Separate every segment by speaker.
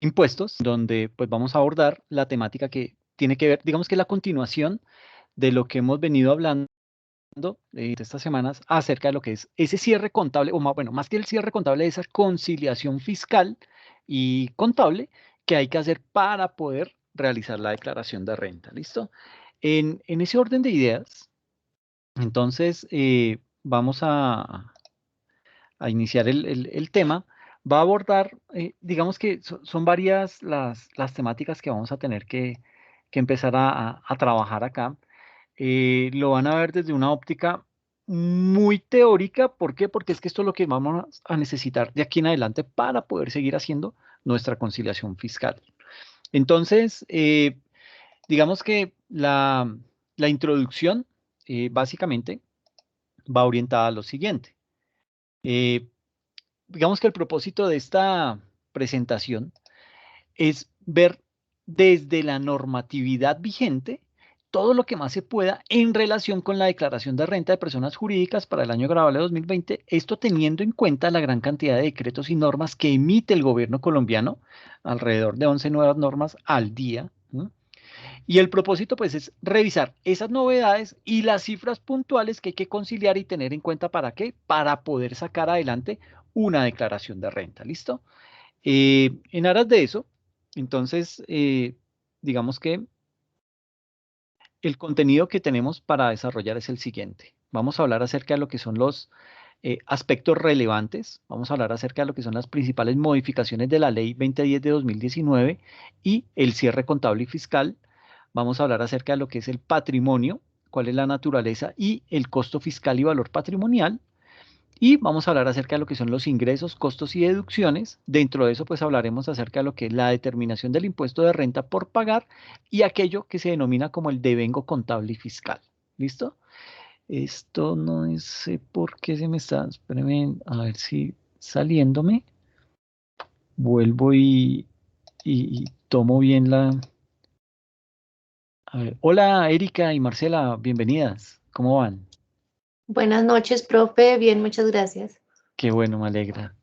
Speaker 1: impuestos, donde pues vamos a abordar la temática que tiene que ver, digamos que la continuación de lo que hemos venido hablando de estas semanas acerca de lo que es ese cierre contable, o más, bueno, más que el cierre contable, esa conciliación fiscal y contable que hay que hacer para poder realizar la declaración de renta. ¿Listo? En ese orden de ideas, entonces vamos a iniciar el tema. Va a abordar, digamos que son varias las temáticas que vamos a tener que empezar a trabajar acá. Lo van a ver desde una óptica muy teórica. ¿Por qué? Porque es que esto es lo que vamos a necesitar de aquí en adelante para poder seguir haciendo nuestra conciliación fiscal. Entonces, digamos que la introducción básicamente va orientada a lo siguiente. Eh, digamos que el propósito de esta presentación es ver desde la normatividad vigente todo lo que más se pueda en relación con la declaración de renta de personas jurídicas para el año grabable 2020, esto teniendo en cuenta la gran cantidad de decretos y normas que emite el gobierno colombiano, alrededor de 11 nuevas normas al día, ¿no? Y el propósito pues es revisar esas novedades y las cifras puntuales que hay que conciliar y tener en cuenta. ¿Para qué? Para poder sacar adelante una declaración de renta. ¿Listo? En aras de eso, entonces, digamos que el contenido que tenemos para desarrollar es el siguiente. Vamos a hablar acerca de lo que son los aspectos relevantes. Vamos a hablar acerca de lo que son las principales modificaciones de la Ley 2010 de 2019 y el cierre contable y fiscal. Vamos a hablar acerca de lo que es el patrimonio, cuál es la naturaleza y el costo fiscal y valor patrimonial. Y vamos a hablar acerca de lo que son los ingresos, costos y deducciones. Dentro de eso, pues hablaremos acerca de lo que es la determinación del impuesto de renta por pagar y aquello que se denomina como el devengo contable y fiscal. ¿Listo? Esto no sé por qué se me está, espérenme, a ver si saliéndome, vuelvo y tomo bien la... A ver, hola Erika y Marcela, bienvenidas. ¿Cómo van?
Speaker 2: Buenas noches, profe. Bien, muchas gracias.
Speaker 1: Qué bueno, me alegra.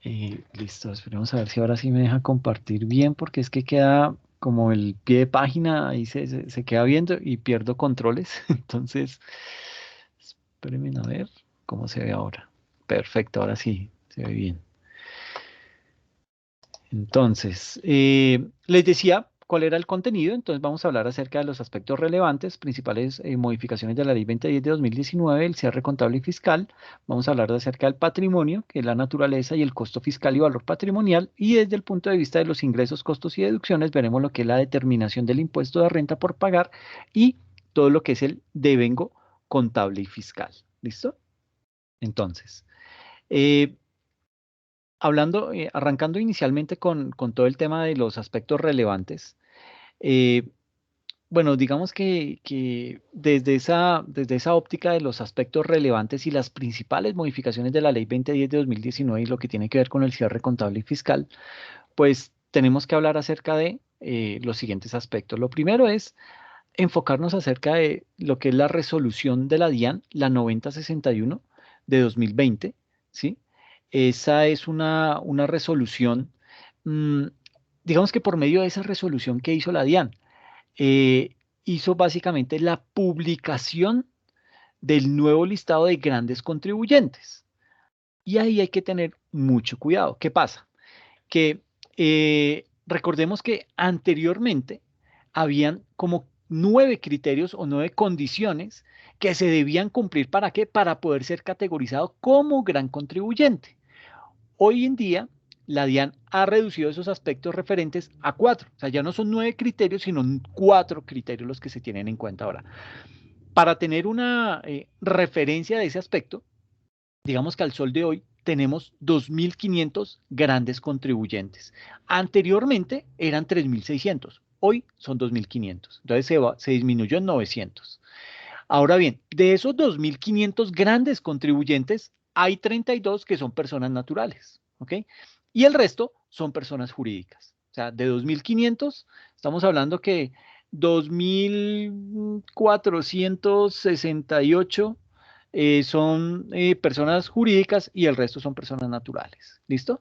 Speaker 1: Listo, esperemos a ver si ahora sí me deja compartir bien, porque es que queda como el pie de página, ahí se queda viendo y pierdo controles. Entonces, espérenme a ver cómo se ve ahora. Perfecto, ahora sí, se ve bien. Entonces, les decía cuál era el contenido. Entonces vamos a hablar acerca de los aspectos relevantes, principales modificaciones de la Ley 2010 de 2019, el cierre contable y fiscal. Vamos a hablar acerca del patrimonio, que es la naturaleza y el costo fiscal y valor patrimonial. Y desde el punto de vista de los ingresos, costos y deducciones, veremos lo que es la determinación del impuesto de renta por pagar y todo lo que es el devengo contable y fiscal. ¿Listo? Entonces, eh, arrancando inicialmente con todo el tema de los aspectos relevantes, eh, bueno, digamos que desde esa óptica de los aspectos relevantes y las principales modificaciones de la Ley 2010 de 2019 y lo que tiene que ver con el cierre contable y fiscal, pues tenemos que hablar acerca de los siguientes aspectos. Lo primero es enfocarnos acerca de lo que es la resolución de la DIAN, la 9061 de 2020, ¿sí? Esa es una resolución, mm, digamos que por medio de esa resolución que hizo la DIAN, eh, hizo básicamente la publicación del nuevo listado de grandes contribuyentes. Y ahí hay que tener mucho cuidado. ¿Qué pasa? Que recordemos que anteriormente habían como 9 criterios o 9 condiciones que se debían cumplir. ¿Para qué? Para poder ser categorizado como gran contribuyente. Hoy en día, la DIAN ha reducido esos aspectos referentes a 4. O sea, ya no son 9 criterios, sino 4 criterios los que se tienen en cuenta ahora. Para tener una referencia de ese aspecto, digamos que al sol de hoy tenemos 2.500 grandes contribuyentes. Anteriormente eran 3.600, hoy son 2.500. Entonces se disminuyó en 900. Ahora bien, de esos 2.500 grandes contribuyentes, hay 32 que son personas naturales, ¿ok? Y el resto son personas jurídicas. O sea, de 2.500, estamos hablando que 2.468 son personas jurídicas y el resto son personas naturales. ¿Listo?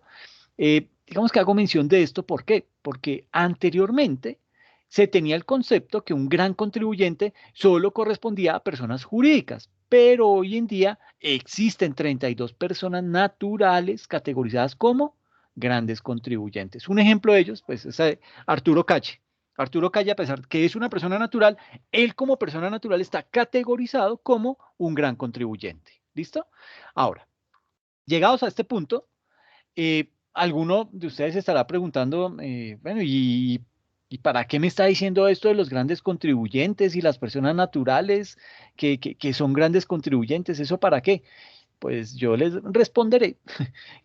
Speaker 1: digamos que hago mención de esto, ¿por qué? Porque anteriormente se tenía el concepto que un gran contribuyente solo correspondía a personas jurídicas, pero hoy en día existen 32 personas naturales categorizadas como grandes contribuyentes. Un ejemplo de ellos, pues, es Arturo Calle. Arturo Calle, a pesar de que es una persona natural, él como persona natural está categorizado como un gran contribuyente. ¿Listo? Ahora, llegados a este punto, alguno de ustedes se estará preguntando, bueno, ¿y para qué me está diciendo esto de los grandes contribuyentes y las personas naturales que son grandes contribuyentes? ¿Eso para qué? Pues yo les responderé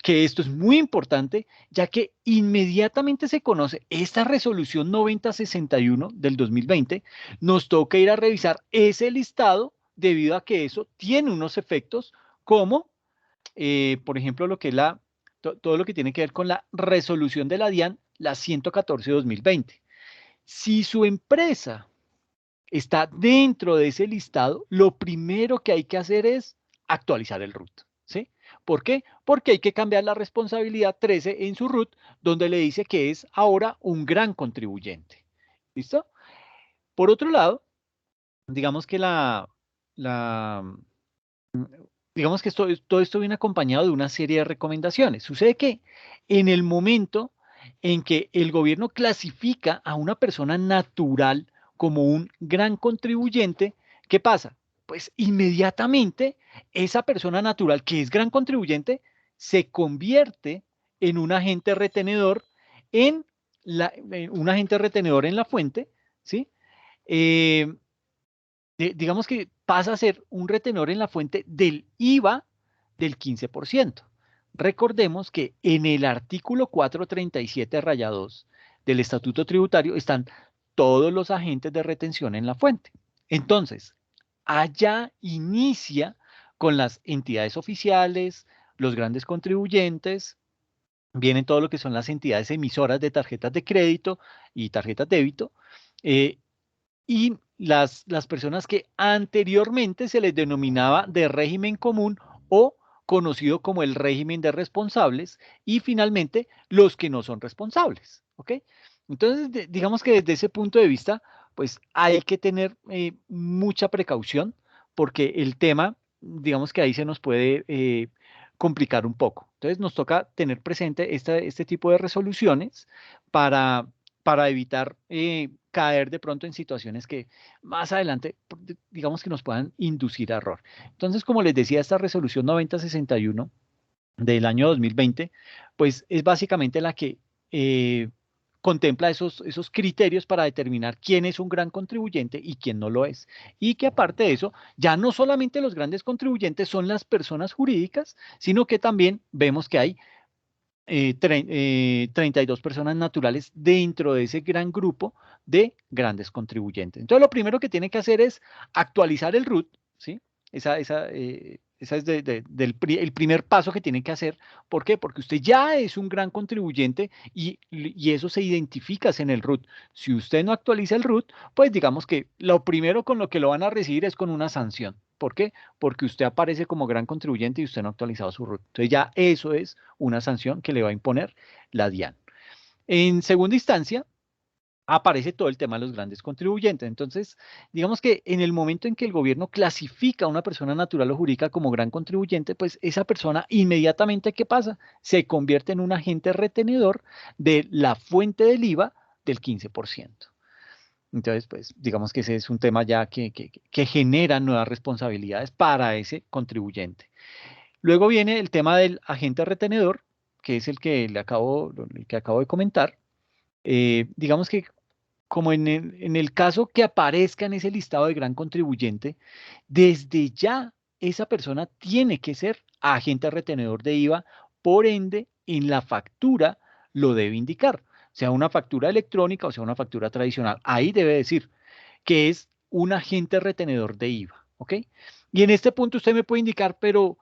Speaker 1: que esto es muy importante, ya que inmediatamente se conoce esta resolución 9061 del 2020, nos toca ir a revisar ese listado debido a que eso tiene unos efectos como por ejemplo, lo que es todo lo que tiene que ver con la resolución de la DIAN, la 114-2020. Si su empresa está dentro de ese listado, lo primero que hay que hacer es actualizar el RUT. ¿Sí? ¿Por qué? Porque hay que cambiar la responsabilidad 13 en su RUT, donde le dice que es ahora un gran contribuyente. ¿Listo? Por otro lado, digamos que la digamos que todo esto viene acompañado de una serie de recomendaciones. Sucede que en el momento en que el gobierno clasifica a una persona natural como un gran contribuyente, ¿qué pasa? Pues inmediatamente esa persona natural que es gran contribuyente se convierte en un agente retenedor en un agente retenedor en la fuente, ¿sí? Eh, digamos que pasa a ser un retenor en la fuente del IVA del 15%. Recordemos que en el artículo 437 raya 2 del Estatuto Tributario están todos los agentes de retención en la fuente. Entonces, allá inicia con las entidades oficiales, los grandes contribuyentes, vienen todo lo que son las entidades emisoras de tarjetas de crédito y tarjetas débito, eh, y las personas que anteriormente se les denominaba de régimen común o conocido como el régimen de responsables y finalmente los que no son responsables, ¿ok? Entonces, digamos que desde ese punto de vista, pues hay que tener mucha precaución porque el tema, digamos que ahí se nos puede complicar un poco. Entonces, nos toca tener presente este tipo de resoluciones para, para evitar caer de pronto en situaciones que más adelante, digamos que nos puedan inducir a error. Entonces, como les decía, esta resolución 9061 del año 2020, pues es básicamente la que contempla esos criterios para determinar quién es un gran contribuyente y quién no lo es. Y que aparte de eso, ya no solamente los grandes contribuyentes son las personas jurídicas, sino que también vemos que hay 32 personas naturales dentro de ese gran grupo de grandes contribuyentes. Entonces, lo primero que tiene que hacer es actualizar el RUT, ¿sí? Esa es el primer paso que tiene que hacer. ¿Por qué? Porque usted ya es un gran contribuyente y eso se identifica en el RUT. Si usted no actualiza el RUT, pues digamos que lo primero con lo que lo van a recibir es con una sanción. ¿Por qué? Porque usted aparece como gran contribuyente y usted no ha actualizado su RUT. Entonces ya eso es una sanción que le va a imponer la DIAN. En segunda instancia, aparece todo el tema de los grandes contribuyentes. Entonces, digamos que en el momento en que el gobierno clasifica a una persona natural o jurídica como gran contribuyente, pues esa persona inmediatamente, ¿qué pasa? Se convierte en un agente retenedor de la fuente del IVA del 15%. Entonces, pues digamos que ese es un tema ya que genera nuevas responsabilidades para ese contribuyente. Luego viene el tema del agente retenedor, que es el que acabo de comentar. Digamos que como en el caso que aparezca en ese listado de gran contribuyente, desde ya esa persona tiene que ser agente retenedor de IVA, por ende, en la factura lo debe indicar, sea una factura electrónica o sea una factura tradicional. Ahí debe decir que es un agente retenedor de IVA, ¿ok? Y en este punto usted me puede indicar, pero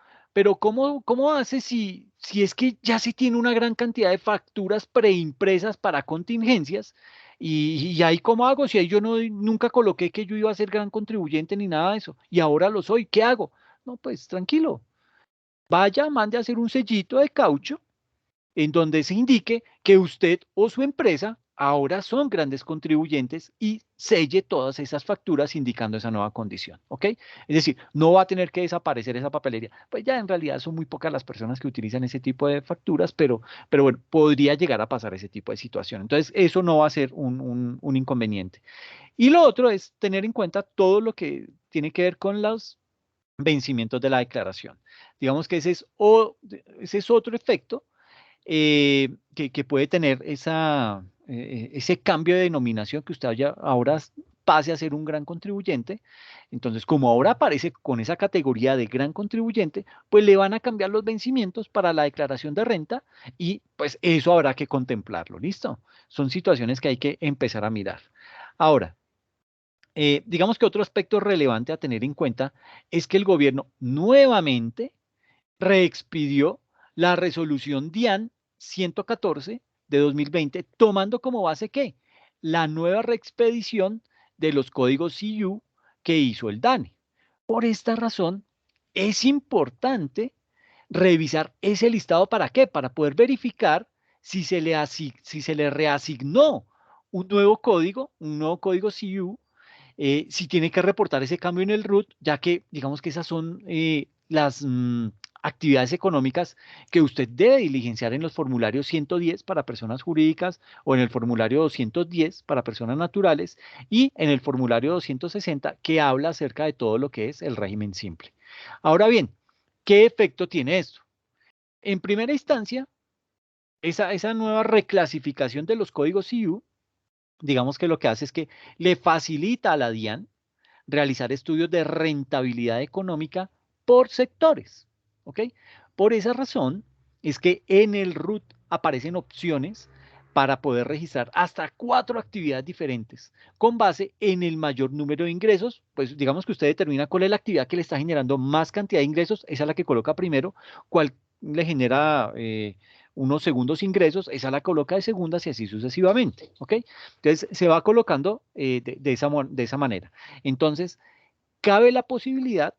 Speaker 1: ¿cómo hace si es que ya se tiene una gran cantidad de facturas preimpresas para contingencias? Y ahí cómo hago si ahí yo no, nunca coloqué que yo iba a ser gran contribuyente ni nada de eso, y ahora lo soy, ¿qué hago? No, pues tranquilo, vaya, mande a hacer un sellito de caucho en donde se indique que usted o su empresa ahora son grandes contribuyentes y selle todas esas facturas indicando esa nueva condición, ¿ok? Es decir, no va a tener que desaparecer esa papelería. Pues ya en realidad son muy pocas las personas que utilizan ese tipo de facturas, pero bueno, podría llegar a pasar ese tipo de situación. Entonces, eso no va a ser un inconveniente. Y lo otro es tener en cuenta todo lo que tiene que ver con los vencimientos de la declaración. Digamos que ese es otro efecto que puede tener ese cambio de denominación que usted ahora pase a ser un gran contribuyente. Entonces, como ahora aparece con esa categoría de gran contribuyente, pues le van a cambiar los vencimientos para la declaración de renta y pues eso habrá que contemplarlo, ¿listo? Son situaciones que hay que empezar a mirar. Ahora, digamos que otro aspecto relevante a tener en cuenta es que el gobierno nuevamente reexpidió la resolución DIAN 114 de 2020, tomando como base ¿qué? La nueva reexpedición de los códigos CU que hizo el DANE. Por esta razón, es importante revisar ese listado para qué, para poder verificar si se le reasignó un nuevo código CU, si tiene que reportar ese cambio en el RUT, ya que digamos que esas son las actividades económicas que usted debe diligenciar en los formularios 110 para personas jurídicas o en el formulario 210 para personas naturales y en el formulario 260 que habla acerca de todo lo que es el régimen simple. Ahora bien, ¿qué efecto tiene esto? En primera instancia, esa nueva reclasificación de los códigos IU, digamos que lo que hace es que le facilita a la DIAN realizar estudios de rentabilidad económica por sectores. ¿Ok? Por esa razón es que en el RUT aparecen opciones para poder registrar hasta 4 actividades diferentes con base en el mayor número de ingresos. Pues digamos que usted determina cuál es la actividad que le está generando más cantidad de ingresos, esa es la que coloca primero, cuál le genera unos segundos ingresos, esa la coloca de segundas y así sucesivamente. ¿Ok? Entonces se va colocando de esa manera. Entonces, cabe la posibilidad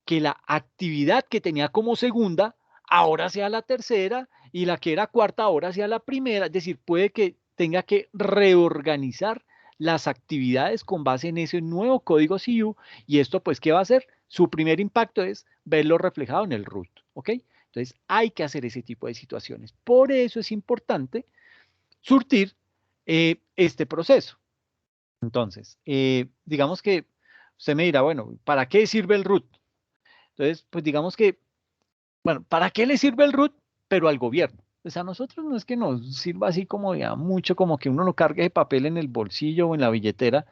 Speaker 1: que la actividad que tenía como segunda ahora sea la tercera y la que era cuarta ahora sea la primera. Es decir, puede que tenga que reorganizar las actividades con base en ese nuevo código CIU y esto pues, ¿qué va a hacer? Su primer impacto es verlo reflejado en el RUT, ¿ok? Entonces hay que hacer ese tipo de situaciones. Por eso es importante surtir este proceso. Entonces, digamos que usted me dirá, bueno, ¿para qué sirve el RUT? Entonces, pues digamos que, bueno, ¿para qué le sirve el RUT? Pero al gobierno. Pues a nosotros no es que nos sirva así como ya mucho, como que uno lo cargue de papel en el bolsillo o en la billetera,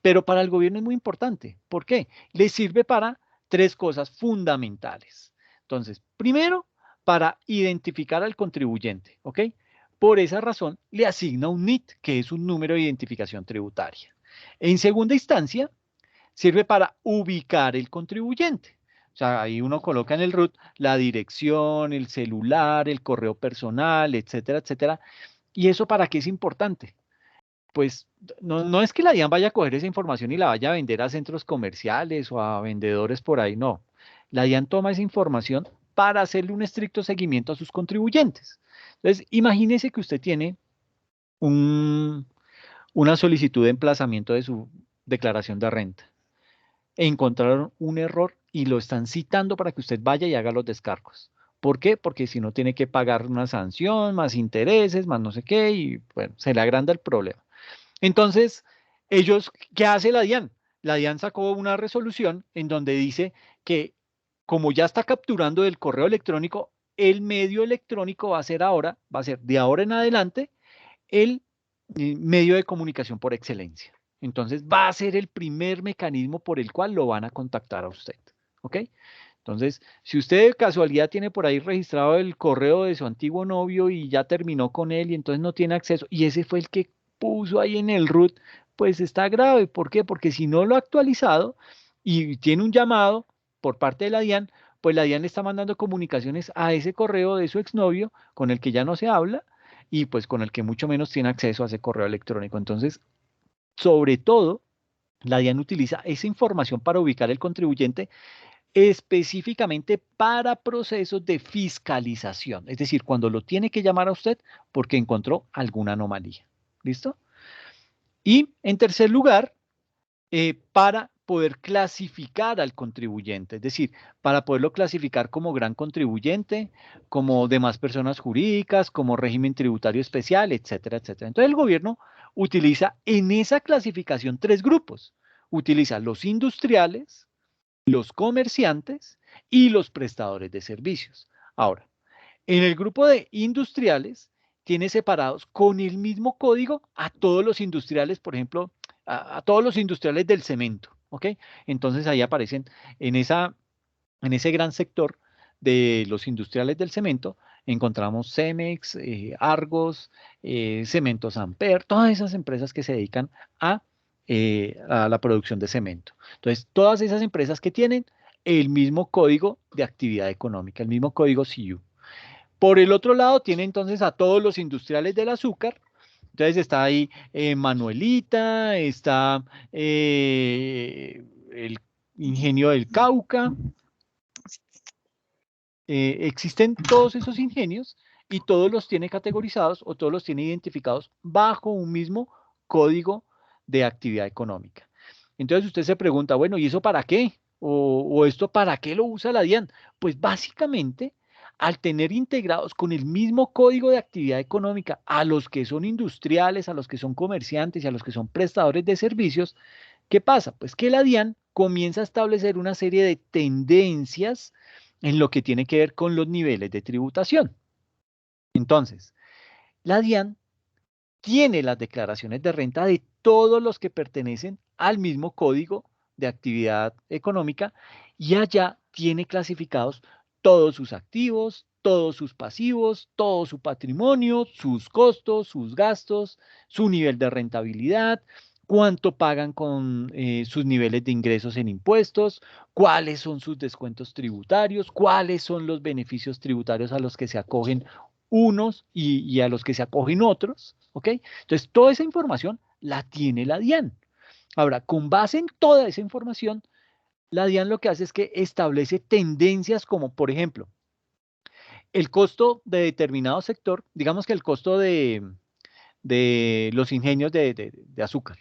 Speaker 1: pero para el gobierno es muy importante. ¿Por qué? Le sirve para 3 cosas fundamentales. Entonces, primero, para identificar al contribuyente, ¿ok? Por esa razón, le asigna un NIT, que es un número de identificación tributaria. En segunda instancia, sirve para ubicar el contribuyente. O sea, ahí uno coloca en el RUT la dirección, el celular, el correo personal, etcétera, etcétera. ¿Y eso para qué es importante? Pues no es que la DIAN vaya a coger esa información y la vaya a vender a centros comerciales o a vendedores por ahí, no. La DIAN toma esa información para hacerle un estricto seguimiento a sus contribuyentes. Entonces, imagínese que usted tiene un- una solicitud de emplazamiento de su declaración de renta. Encontraron un error y lo están citando para que usted vaya y haga los descargos. ¿Por qué? Porque si no tiene que pagar una sanción, más intereses, más no sé qué, y bueno, se le agranda el problema. Entonces, ¿qué hace la DIAN? La DIAN sacó una resolución en donde dice que como ya está capturando el correo electrónico, el medio electrónico va a ser de ahora en adelante el medio de comunicación por excelencia. Entonces, va a ser el primer mecanismo por el cual lo van a contactar a usted. ¿Ok? Entonces, si usted de casualidad tiene por ahí registrado el correo de su antiguo novio y ya terminó con él y entonces no tiene acceso, y ese fue el que puso ahí en el root, pues está grave. ¿Por qué? Porque si no lo ha actualizado y tiene un llamado por parte de la DIAN, pues la DIAN le está mandando comunicaciones a ese correo de su exnovio con el que ya no se habla y pues con el que mucho menos tiene acceso a ese correo electrónico. Entonces, sobre todo, la DIAN utiliza esa información para ubicar el contribuyente específicamente para procesos de fiscalización, es decir, cuando lo tiene que llamar a usted porque encontró alguna anomalía. ¿Listo? Y en tercer lugar, para poder clasificar al contribuyente, es decir, para poderlo clasificar como gran contribuyente, como demás personas jurídicas, como régimen tributario especial, etcétera, etcétera. Entonces el gobierno utiliza en esa clasificación tres grupos. Utiliza los industriales, los comerciantes y los prestadores de servicios. Ahora, en el grupo de industriales, tiene separados con el mismo código a todos los industriales, por ejemplo, a todos los industriales del cemento, ¿ok? Entonces ahí aparecen en en ese gran sector de los industriales del cemento, encontramos Cemex, Argos, Cementos Amper, todas esas empresas que se dedican a la producción de cemento. Entonces, todas esas empresas que tienen el mismo código de actividad económica, el mismo código CIU. Por el otro lado, tiene entonces a todos los industriales del azúcar. Entonces está ahí Manuelita, está el Ingenio del Cauca, existen todos esos ingenios y todos los tiene categorizados o todos los tiene identificados bajo un mismo código de actividad económica. Entonces usted se pregunta, bueno, ¿y eso para qué? O esto para qué lo usa la DIAN? Pues básicamente, al tener integrados con el mismo código de actividad económica a los que son industriales, a los que son comerciantes y a los que son prestadores de servicios, ¿qué pasa? Pues que la DIAN comienza a establecer una serie de tendencias en lo que tiene que ver con los niveles de tributación. Entonces, la DIAN tiene las declaraciones de renta de todos los que pertenecen al mismo código de actividad económica y allá tiene clasificados todos sus activos, todos sus pasivos, todo su patrimonio, sus costos, sus gastos, su nivel de rentabilidad, cuánto pagan con sus niveles de ingresos en impuestos, cuáles son sus descuentos tributarios, cuáles son los beneficios tributarios a los que se acogen unos y a los que se acogen otros, ¿ok? Entonces, toda esa información la tiene la DIAN. Ahora, con base en toda esa información, la DIAN lo que hace es que establece tendencias como, por ejemplo, el costo de determinado sector, digamos que el costo de los ingenios de azúcar,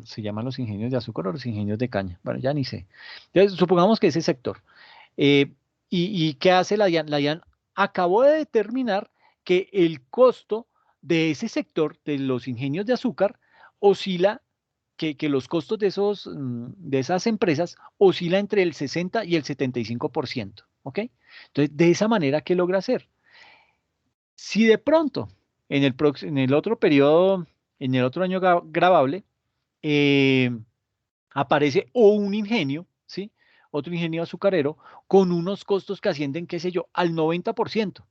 Speaker 1: se llaman los ingenios de azúcar o los ingenios de caña, bueno, ya ni sé. Entonces, supongamos que ese sector, eh, y ¿qué hace la DIAN? La DIAN acabó de determinar que el costo de ese sector, de los ingenios de azúcar, oscila, que los costos de, de esas empresas oscila entre el 60 y el 75%, ¿ok? Entonces, de esa manera, ¿qué logra hacer? Si de pronto, en el otro periodo, en el otro año grabable, eh, aparece o un ingenio, ¿sí? Otro ingenio azucarero con unos costos que ascienden, qué sé yo, al 90%.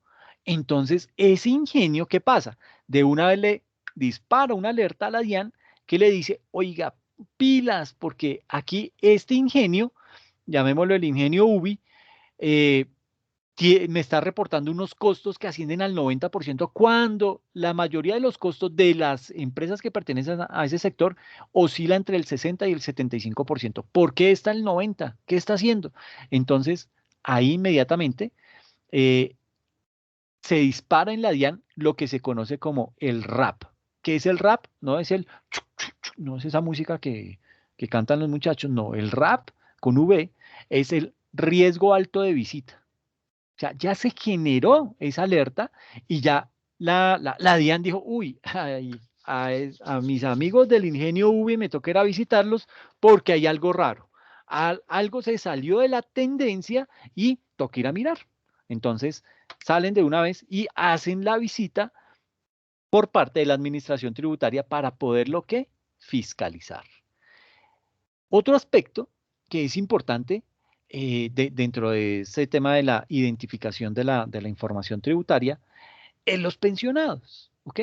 Speaker 1: Entonces, ese ingenio, ¿qué pasa? De una vez le dispara una alerta a la DIAN que le dice, oiga, pilas, porque aquí este ingenio, llamémoslo el ingenio UBI, eh, me está reportando unos costos que ascienden al 90% cuando la mayoría de los costos de las empresas que pertenecen a ese sector oscila entre el 60 y el 75%. ¿Por qué está el 90%? ¿Qué está haciendo? Entonces, ahí inmediatamente eh, se dispara en la DIAN lo que se conoce como el RAP. ¿Qué es el RAP? No es no es esa música que cantan los muchachos, no, el RAP con V es el riesgo alto de visita. O sea, ya se generó esa alerta y ya la DIAN dijo, uy, a mis amigos del Ingenio UBI me toca ir a visitarlos porque hay algo raro. Algo se salió de la tendencia y toca ir a mirar. Entonces, salen de una vez y hacen la visita por parte de la administración tributaria para poderlo ¿qué? Fiscalizar. Otro aspecto que es importante dentro de ese tema de la identificación de la información tributaria es los pensionados, ¿ok?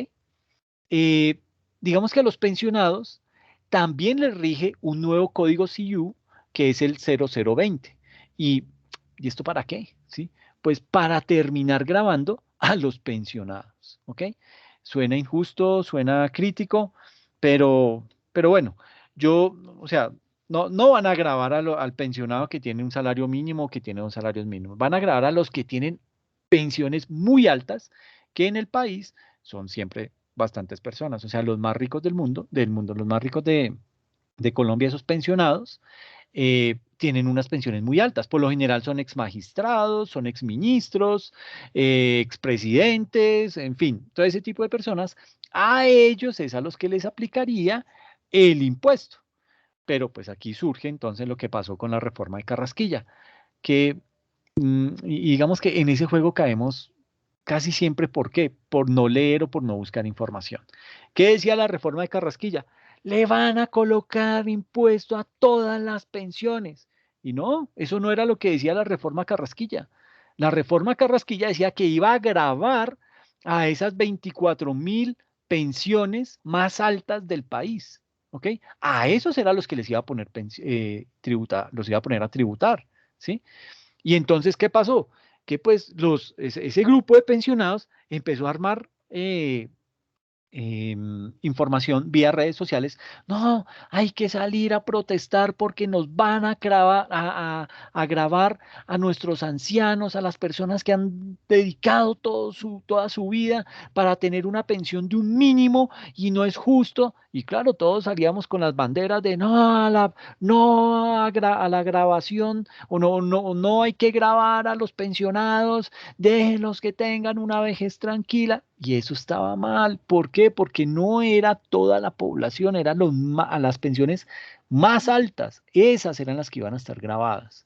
Speaker 1: Eh, digamos que a los pensionados también les rige un nuevo código CIU que es el 0020. ¿Y, ¿Y esto para qué? ¿Sí? Pues para terminar grabando a los pensionados, ¿ok? Suena injusto, suena crítico, pero bueno, yo, o sea, no van a grabar al pensionado que tiene un salario mínimo o que tiene 2 salarios mínimos. Van a grabar a los que tienen pensiones muy altas, que en el país son siempre bastantes personas. O sea, los más ricos del mundo, los más ricos de Colombia, esos pensionados, tienen unas pensiones muy altas. Por lo general son ex magistrados, son ex ministros, expresidentes, en fin, todo ese tipo de personas. A ellos es a los que les aplicaría el impuesto. Pero pues aquí surge entonces lo que pasó con la reforma de Carrasquilla, que y digamos que en ese juego caemos casi siempre. ¿Por qué? Por no leer o por no buscar información. ¿Qué decía la reforma de Carrasquilla? Le van a colocar impuesto a todas las pensiones. Y no, eso no era lo que decía la reforma Carrasquilla. La reforma Carrasquilla decía que iba a gravar a esas 24.000 pensiones más altas del país. ¿Ok? A esos eran los que les iba a poner los iba a poner a tributar. ¿Sí? Y entonces, ¿qué pasó? Que pues ese grupo de pensionados empezó a armar información vía redes sociales. No, hay que salir a protestar porque nos van a a grabar a nuestros ancianos, a las personas que han dedicado toda su vida para tener una pensión de un mínimo y no es justo. Y claro, todos salíamos con las banderas de no no a la grabación o no hay que grabar a los pensionados, déjenlos que tengan una vejez tranquila. Y eso estaba mal. ¿Por qué? Porque no era toda la población, eran a las pensiones más altas. Esas eran las que iban a estar grabadas.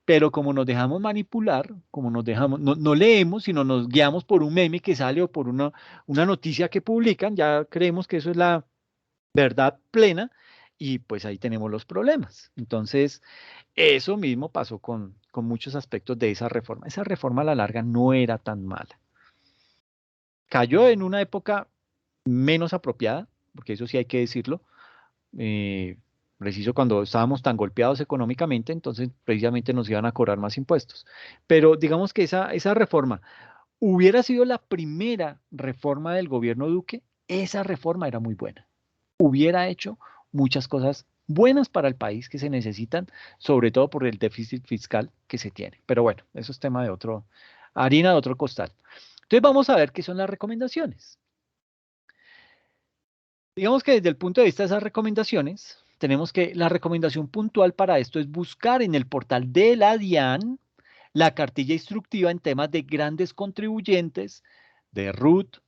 Speaker 1: Pero como nos dejamos manipular, como nos dejamos, no leemos, sino nos guiamos por un meme que sale o por una noticia que publican, ya creemos que eso es la verdad plena y pues ahí tenemos los problemas. Entonces, eso mismo pasó con muchos aspectos de esa reforma. Esa reforma a la larga no era tan mala. Cayó en una época menos apropiada, porque eso sí hay que decirlo, eh, preciso cuando estábamos tan golpeados económicamente, entonces precisamente nos iban a cobrar más impuestos. Pero digamos que esa reforma hubiera sido la primera reforma del gobierno Duque, esa reforma era muy buena. Hubiera hecho muchas cosas buenas para el país que se necesitan, sobre todo por el déficit fiscal que se tiene. Pero bueno, eso es tema de harina de otro costal. Entonces vamos a ver qué son las recomendaciones. Digamos que desde el punto de vista de esas recomendaciones, tenemos que la recomendación puntual para esto es buscar en el portal de la DIAN la cartilla instructiva en temas de grandes contribuyentes, de RUT,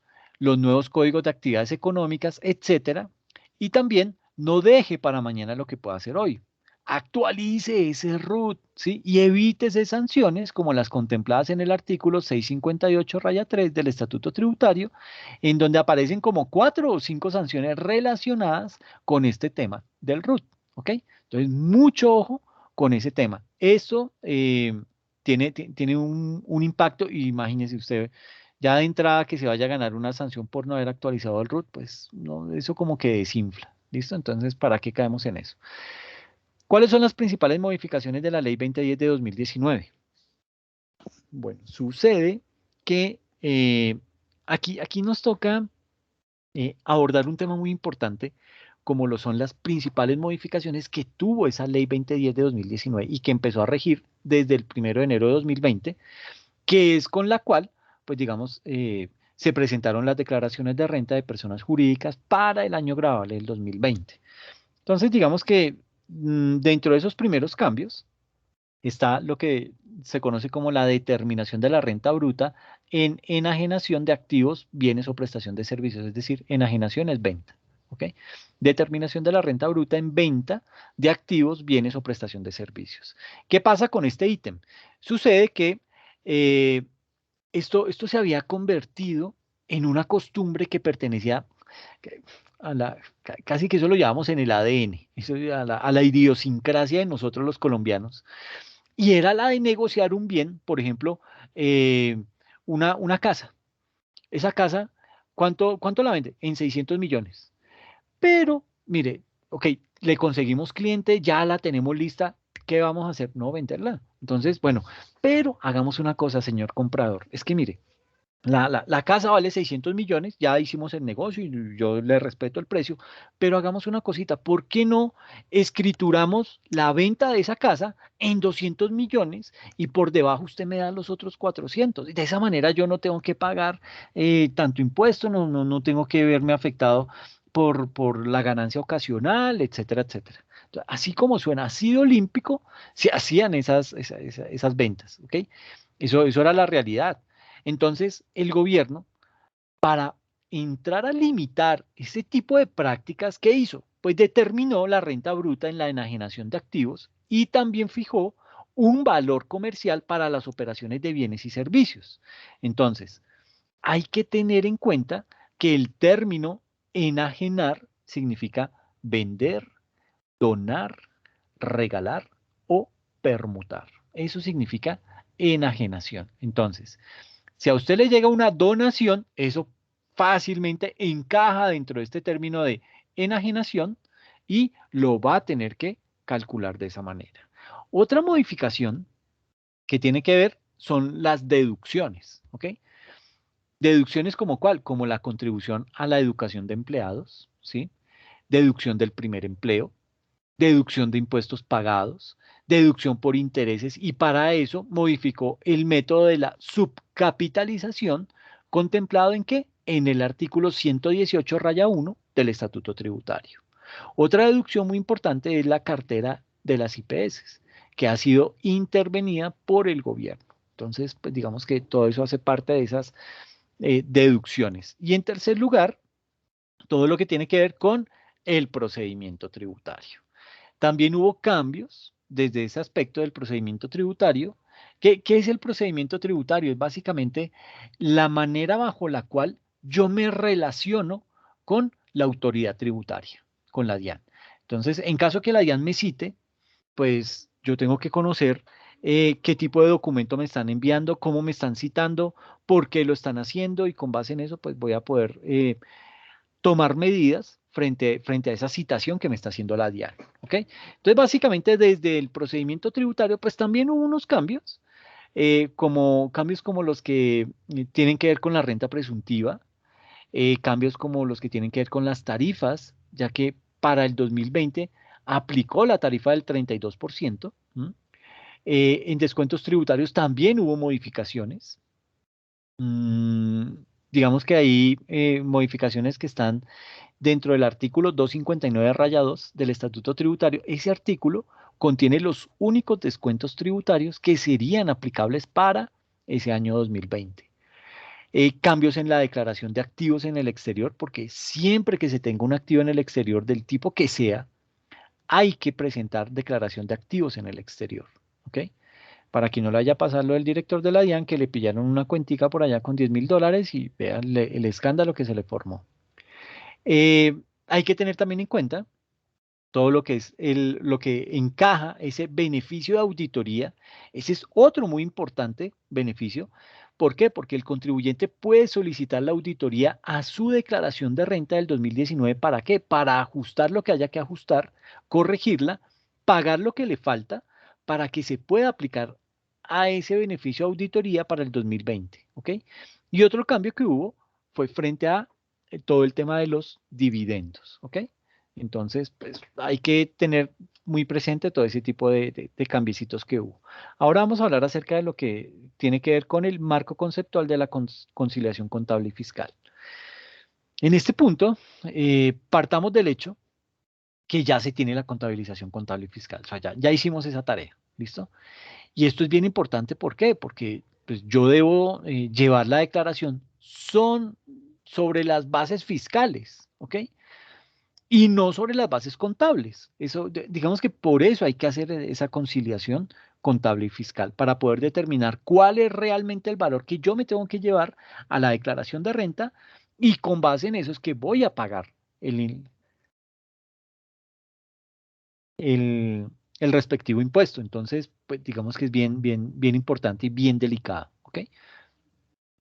Speaker 1: los nuevos códigos de actividades económicas, etcétera. Y también no deje para mañana lo que pueda hacer hoy. Actualice ese RUT, ¿sí? Y evítese sanciones como las contempladas en el artículo 658-3 del Estatuto Tributario, en donde aparecen como 4 o 5 sanciones relacionadas con este tema del RUT, ¿ok? Entonces, mucho ojo con ese tema. Eso tiene un impacto, y imagínese usted, ya de entrada que se vaya a ganar una sanción por no haber actualizado el RUT, pues no, eso como que desinfla, ¿listo? Entonces, ¿para qué caemos en eso? ¿Cuáles son las principales modificaciones de la Ley 2010 de 2019? Bueno, sucede que aquí nos toca abordar un tema muy importante, como lo son las principales modificaciones que tuvo esa Ley 2010 de 2019 y que empezó a regir desde el 1 de enero de 2020, que es con la cual, pues digamos, se presentaron las declaraciones de renta de personas jurídicas para el año grabable del 2020. Entonces, digamos que dentro de esos primeros cambios está lo que se conoce como la determinación de la renta bruta en enajenación de activos, bienes o prestación de servicios, es decir, enajenación es venta. ¿Ok? Determinación de la renta bruta en venta de activos, bienes o prestación de servicios. ¿Qué pasa con este ítem? Sucede que eh, esto se había convertido en una costumbre que pertenecía que- casi que eso lo llevamos en el ADN, eso, a la idiosincrasia de nosotros los colombianos, y era la de negociar un bien, por ejemplo, eh, una casa. Esa casa, ¿cuánto la vende? En 600 millones. Pero, mire, ok, le conseguimos cliente, ya la tenemos lista, ¿qué vamos a hacer? No venderla. Entonces, bueno, pero hagamos una cosa, señor comprador. Es que mire, La casa vale 600 millones, ya hicimos el negocio y yo le respeto el precio, pero hagamos una cosita, ¿por qué no escrituramos la venta de esa casa en 200 millones y por debajo usted me da los otros 400? De esa manera yo no tengo que pagar tanto impuesto, no tengo que verme afectado por la ganancia ocasional, etcétera, etcétera. Entonces, así como suena, así de olímpico, se hacían esas ventas, ¿ok? Eso era la realidad. Entonces, el gobierno, para entrar a limitar ese tipo de prácticas, ¿qué hizo? Pues determinó la renta bruta en la enajenación de activos y también fijó un valor comercial para las operaciones de bienes y servicios. Entonces, hay que tener en cuenta que el término enajenar significa vender, donar, regalar o permutar. Eso significa enajenación. Entonces, si a usted le llega una donación, eso fácilmente encaja dentro de este término de enajenación y lo va a tener que calcular de esa manera. Otra modificación que tiene que ver son las deducciones, ¿ok? Deducciones como cuál, como la contribución a la educación de empleados, ¿sí? Deducción del primer empleo, deducción de impuestos pagados, deducción por intereses y para eso modificó el método de la subcapitalización contemplado en qué? En el artículo 118 raya 1 del Estatuto Tributario. Otra deducción muy importante es la cartera de las IPS, que ha sido intervenida por el gobierno. Entonces, pues digamos que todo eso hace parte de esas deducciones. Y en tercer lugar, todo lo que tiene que ver con el procedimiento tributario. También hubo cambios desde ese aspecto del procedimiento tributario. ¿Qué es el procedimiento tributario? Es básicamente la manera bajo la cual yo me relaciono con la autoridad tributaria, con la DIAN. Entonces, en caso que la DIAN me cite, pues yo tengo que conocer qué tipo de documento me están enviando, cómo me están citando, por qué lo están haciendo y con base en eso, pues voy a poder tomar medidas frente a esa citación que me está haciendo la DIAN. ¿Ok? Entonces, básicamente desde el procedimiento tributario, pues también hubo unos cambios, como cambios como los que tienen que ver con la renta presuntiva, cambios como los que tienen que ver con las tarifas, ya que para el 2020 aplicó la tarifa del 32%. ¿M? En descuentos tributarios también hubo modificaciones. Mm, digamos que hay modificaciones que están dentro del artículo 259 raya 2 del Estatuto Tributario. Ese artículo contiene los únicos descuentos tributarios que serían aplicables para ese año 2020. Cambios en la declaración de activos en el exterior, porque siempre que se tenga un activo en el exterior del tipo que sea, hay que presentar declaración de activos en el exterior. ¿Ok? Para que no le haya pasado lo del director de la DIAN, que le pillaron una cuentica por allá con $10.000 y vean el escándalo que se le formó. Hay que tener también en cuenta todo lo que es lo que encaja ese beneficio de auditoría. Ese es otro muy importante beneficio. ¿Por qué? Porque el contribuyente puede solicitar la auditoría a su declaración de renta del 2019. ¿Para qué? Para ajustar lo que haya que ajustar, corregirla, pagar lo que le falta para que se pueda aplicar a ese beneficio de auditoría para el 2020. ¿Ok? Y otro cambio que hubo fue frente a todo el tema de los dividendos. ¿Ok? Entonces, pues hay que tener muy presente todo ese tipo de cambiecitos que hubo. Ahora vamos a hablar acerca de lo que tiene que ver con el marco conceptual de la conciliación contable y fiscal. En este punto, partamos del hecho que ya se tiene la contabilización contable y fiscal. O sea, ya hicimos esa tarea, ¿listo? Y esto es bien importante, ¿por qué? Porque pues, yo debo llevar la declaración son sobre las bases fiscales, ¿ok? Y no sobre las bases contables. Eso, digamos que por eso hay que hacer esa conciliación contable y fiscal, para poder determinar cuál es realmente el valor que yo me tengo que llevar a la declaración de renta y con base en eso es que voy a pagar el, el, el respectivo impuesto. Entonces, pues digamos que es bien importante y bien delicado. ¿Ok?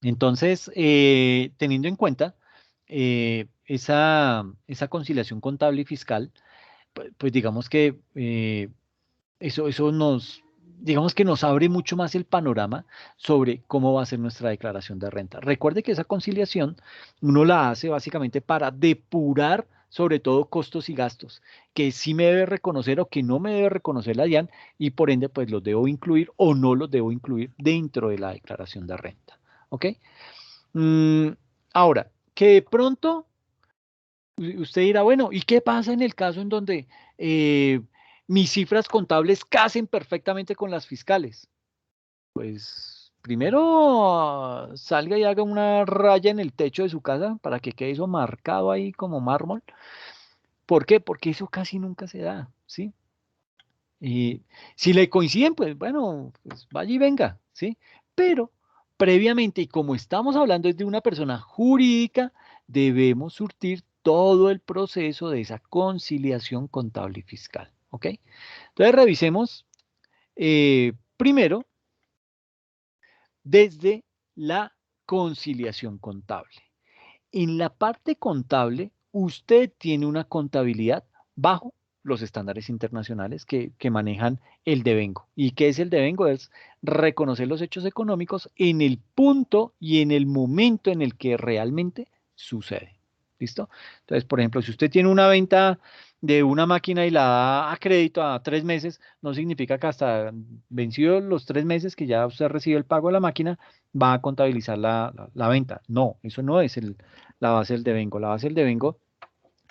Speaker 1: Entonces, teniendo en cuenta esa conciliación contable y fiscal, pues digamos que eso digamos que nos abre mucho más el panorama sobre cómo va a ser nuestra declaración de renta. Recuerde que esa conciliación uno la hace básicamente para depurar sobre todo costos y gastos, que sí me debe reconocer o que no me debe reconocer la DIAN y por ende pues los debo incluir o no los debo incluir dentro de la declaración de renta. ¿Ok? Mm, ahora, que de pronto usted dirá, bueno, ¿y qué pasa en el caso en donde eh, mis cifras contables casen perfectamente con las fiscales? Pues primero salga y haga una raya en el techo de su casa para que quede eso marcado ahí como mármol. ¿Por qué? Porque eso casi nunca se da, ¿sí? Y si le coinciden, pues bueno, pues vaya y venga, ¿sí? Pero previamente, y como estamos hablando es de una persona jurídica, debemos surtir todo el proceso de esa conciliación contable y fiscal, ¿ok? Entonces revisemos primero desde la conciliación contable. En la parte contable, usted tiene una contabilidad bajo los estándares internacionales que manejan el devengo. ¿Y qué es el devengo? Es reconocer los hechos económicos en el punto y en el momento en el que realmente sucede. ¿Listo? Entonces, por ejemplo, si usted tiene una venta de una máquina y la da a crédito a 3 meses, no significa que hasta vencidos los 3 meses que ya usted recibe el pago de la máquina, va a contabilizar la venta. No, eso no es la base del devengo. La base del devengo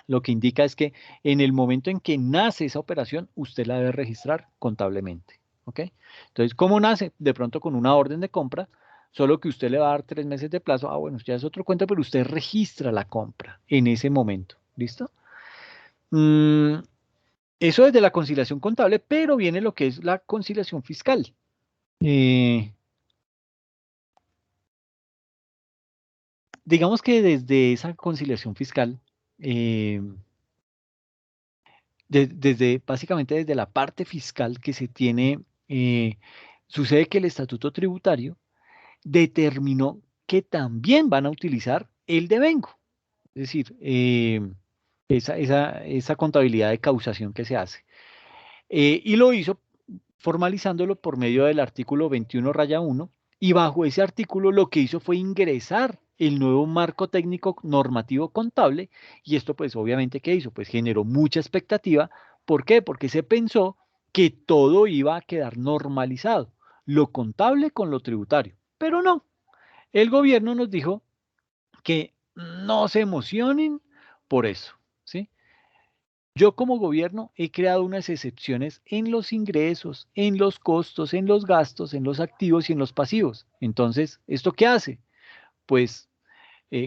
Speaker 1: lo que indica es que en el momento en que nace esa operación, usted la debe registrar contablemente. ¿Ok? Entonces, ¿cómo nace? De pronto con una orden de compra, solo que usted le va a dar 3 meses de plazo. Ah, bueno, ya es otro cuento, pero usted registra la compra en ese momento. ¿Listo? Mm, eso es de la conciliación contable, pero viene lo que es la conciliación fiscal. Eh, digamos que desde esa conciliación fiscal, eh, desde básicamente desde la parte fiscal que se tiene, sucede que el estatuto tributario determinó que también van a utilizar el devengo, es decir, esa contabilidad de causación que se hace. Y lo hizo formalizándolo por medio del artículo 21-1, y bajo ese artículo lo que hizo fue ingresar el nuevo marco técnico normativo contable, y esto pues obviamente ¿qué hizo? Pues generó mucha expectativa. ¿Por qué? Porque se pensó que todo iba a quedar normalizado, lo contable con lo tributario, pero no. El gobierno nos dijo que no se emocionen por eso, ¿sí? Yo como gobierno he creado unas excepciones en los ingresos, en los costos, en los gastos, en los activos y en los pasivos. Entonces, ¿esto qué hace? Pues,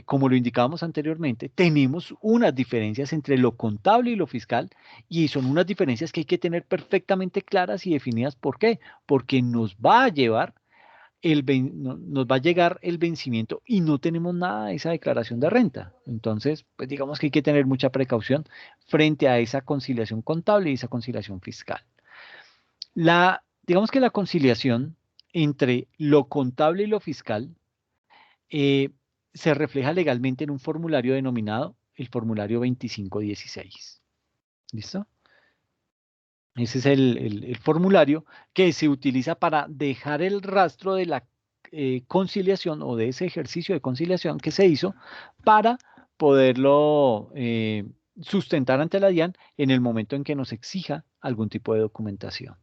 Speaker 1: como lo indicábamos anteriormente, tenemos unas diferencias entre lo contable y lo fiscal, y son unas diferencias que hay que tener perfectamente claras y definidas. ¿Por qué? Porque nos va a llevar nos va a llegar el vencimiento y no tenemos nada de esa declaración de renta. Entonces, pues digamos que hay que tener mucha precaución frente a esa conciliación contable y esa conciliación fiscal. Digamos que la conciliación entre lo contable y lo fiscal eh, se refleja legalmente en un formulario denominado el formulario 2516. ¿Listo? Ese es el formulario que se utiliza para dejar el rastro de la conciliación o de ese ejercicio de conciliación que se hizo para poderlo sustentar ante la DIAN en el momento en que nos exija algún tipo de documentación.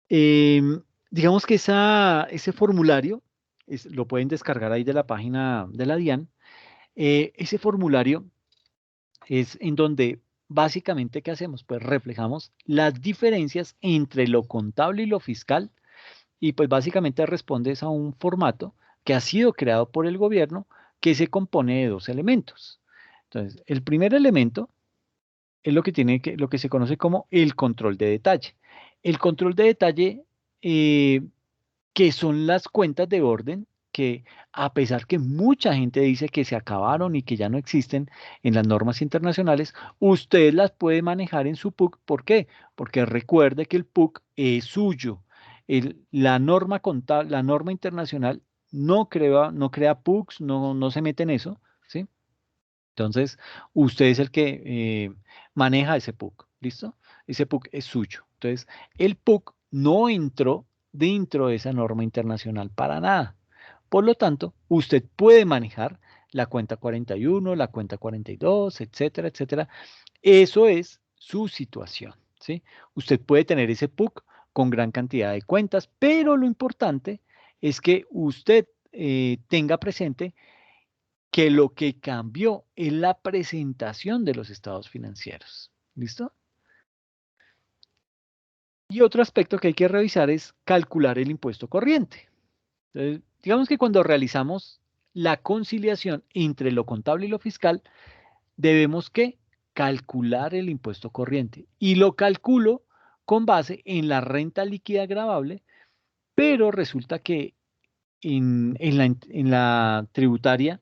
Speaker 1: Digamos que ese formulario lo pueden descargar ahí de la página de la DIAN. Ese formulario es en donde básicamente, ¿qué hacemos? Pues reflejamos las diferencias entre lo contable y lo fiscal, y pues básicamente respondes a un formato que ha sido creado por el gobierno, que se compone de dos elementos. Entonces, el primer elemento es lo que se conoce como el control de detalle. El control de detalle, eh, que son las cuentas de orden que, a pesar que mucha gente dice que se acabaron y que ya no existen en las normas internacionales, usted las puede manejar en su PUC. ¿Por qué? Porque recuerde que el PUC es suyo. La norma contable, la norma internacional no crea PUCs, no se mete en eso, ¿sí? Entonces, usted es el que maneja ese PUC, ¿listo? ese PUC es suyo. Entonces, el PUC no entró dentro de esa norma internacional para nada. Por lo tanto, usted puede manejar la cuenta 41, la cuenta 42, etcétera, etcétera. Eso es su situación, ¿sí? Usted puede tener ese PUC con gran cantidad de cuentas, pero lo importante es que usted tenga presente que lo que cambió es la presentación de los estados financieros. ¿Listo? Y otro aspecto que hay que revisar es calcular el impuesto corriente. Entonces, digamos que cuando realizamos la conciliación entre lo contable y lo fiscal, debemos que calcular el impuesto corriente. Y lo calculo con base en la renta líquida gravable, pero resulta que en la tributaria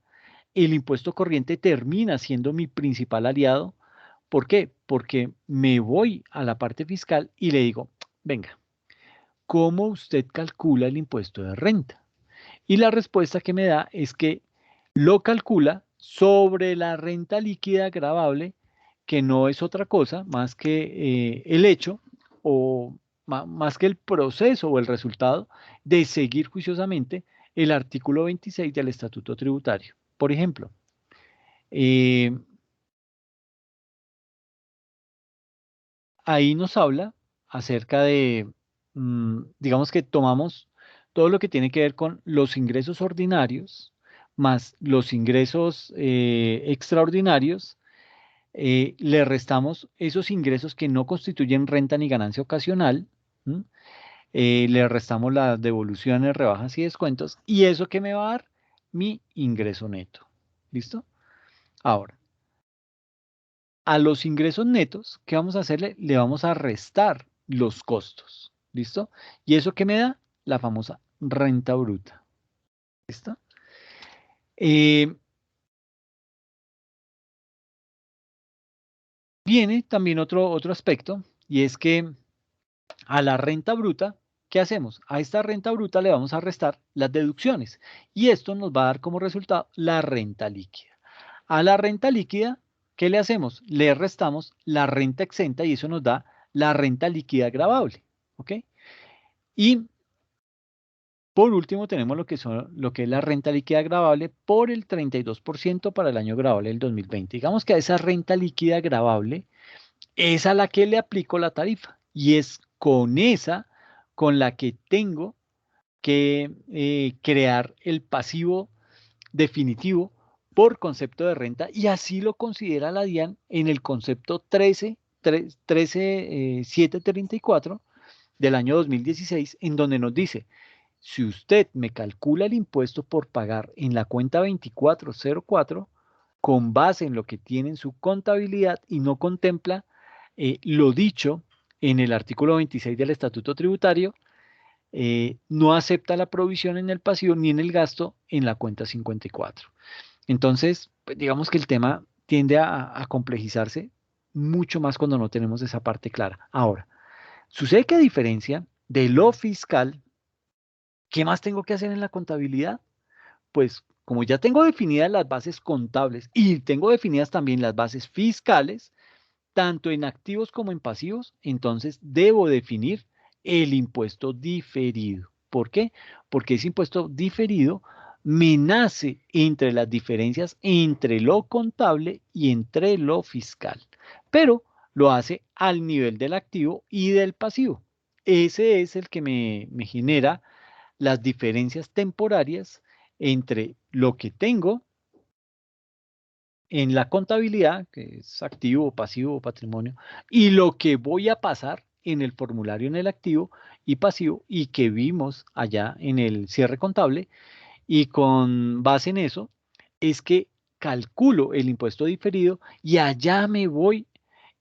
Speaker 1: el impuesto corriente termina siendo mi principal aliado. ¿Por qué? Porque me voy a la parte fiscal y le digo, venga, ¿cómo usted calcula el impuesto de renta? Y la respuesta que me da es que lo calcula sobre la renta líquida gravable, que no es otra cosa más que el hecho o más que el proceso o el resultado de seguir juiciosamente el artículo 26 del Estatuto Tributario. Por ejemplo, eh, ahí nos habla acerca de, digamos que tomamos todo lo que tiene que ver con los ingresos ordinarios más los ingresos extraordinarios, le restamos esos ingresos que no constituyen renta ni ganancia ocasional, ¿m? Le restamos las devoluciones, rebajas y descuentos, y eso que me va a dar mi ingreso neto. ¿Listo? Ahora, a los ingresos netos, ¿qué vamos a hacerle? Le vamos a restar los costos. ¿Listo? ¿Y eso qué me da? La famosa renta bruta. ¿Listo? Eh, Viene también otro aspecto, y es que a la renta bruta, ¿qué hacemos? A esta renta bruta le vamos a restar las deducciones, y esto nos va a dar como resultado la renta líquida. A la renta líquida, ¿qué le hacemos? Le restamos la renta exenta y eso nos da la renta líquida gravable. ¿Ok? Y por último tenemos lo que es la renta líquida gravable por el 32% para el año gravable del 2020. Digamos que a esa renta líquida gravable es a la que le aplico la tarifa y es con esa con la que tengo que crear el pasivo definitivo por concepto de renta y así lo considera la DIAN en el concepto 13734 del año 2016, en donde nos dice, si usted me calcula el impuesto por pagar en la cuenta 2404, con base en lo que tiene en su contabilidad y no contempla lo dicho en el artículo 26 del Estatuto Tributario, no acepta la provisión en el pasivo ni en el gasto en la cuenta 54. Entonces, pues digamos que el tema tiende a complejizarse mucho más cuando no tenemos esa parte clara. Ahora, sucede que a diferencia de lo fiscal, ¿qué más tengo que hacer en la contabilidad? Pues como ya tengo definidas las bases contables y tengo definidas también las bases fiscales, tanto en activos como en pasivos, entonces debo definir el impuesto diferido. ¿Por qué? Porque ese impuesto diferido me nace entre las diferencias entre lo contable y entre lo fiscal, pero lo hace al nivel del activo y del pasivo. Ese es el que me genera las diferencias temporarias entre lo que tengo en la contabilidad, que es activo, pasivo, patrimonio, y lo que voy a pasar en el formulario en el activo y pasivo y que vimos allá en el cierre contable, y con base en eso es que calculo el impuesto diferido y allá me voy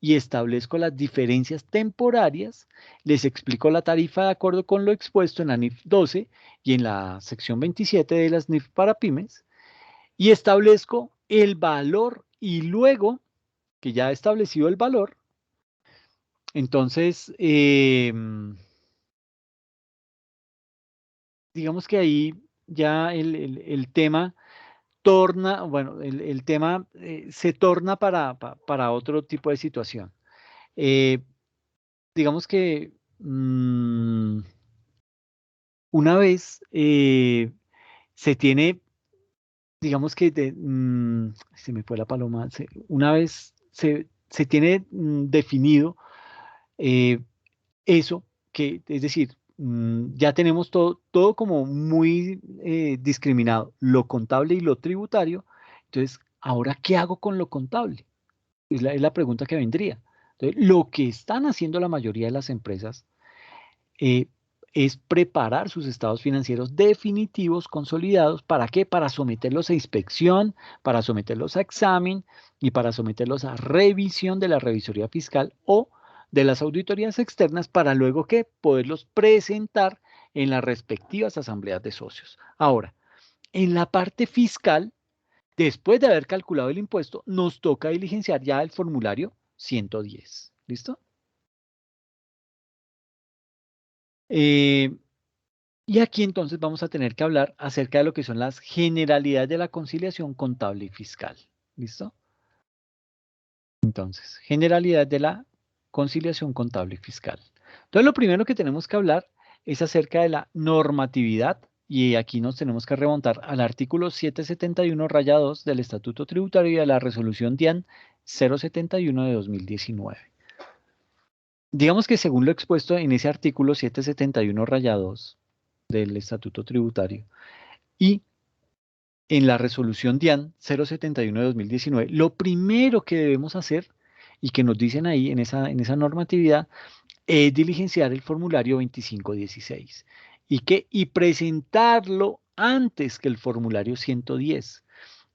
Speaker 1: y establezco las diferencias temporarias, les explico la tarifa de acuerdo con lo expuesto en la NIF 12 y en la sección 27 de las NIF para pymes, y establezco el valor y luego que ya he establecido el valor, entonces digamos que ahí ya el tema torna, bueno, el tema se torna para otro tipo de situación. Eh, digamos que una vez se tiene, digamos que, se me fue la paloma, una vez se tiene definido eh, eso, que es decir, ya tenemos todo como muy discriminado, lo contable y lo tributario. Entonces, ¿ahora qué hago con lo contable? Es la pregunta que vendría. Entonces, lo que están haciendo la mayoría de las empresas eh, es preparar sus estados financieros definitivos, consolidados. ¿Para qué? Para someterlos a inspección, para someterlos a examen y para someterlos a revisión de la revisoría fiscal o de las auditorías externas para luego que poderlos presentar en las respectivas asambleas de socios. Ahora, en la parte fiscal, después de haber calculado el impuesto, nos toca diligenciar ya el formulario 110. ¿Listo? Eh, Y aquí entonces vamos a tener que hablar acerca de lo que son las generalidades de la conciliación contable y fiscal. ¿Listo? Entonces, generalidades de la conciliación contable y fiscal. Entonces, lo primero que tenemos que hablar es acerca de la normatividad y aquí nos tenemos que remontar al artículo 771-2 del Estatuto Tributario y a la resolución DIAN 071 de 2019. Digamos que según lo expuesto en ese artículo 771-2 del Estatuto Tributario, y en la resolución DIAN 071 de 2019, lo primero que debemos hacer y que nos dicen ahí en esa normatividad es diligenciar el formulario 2516 y presentarlo antes que el formulario 110.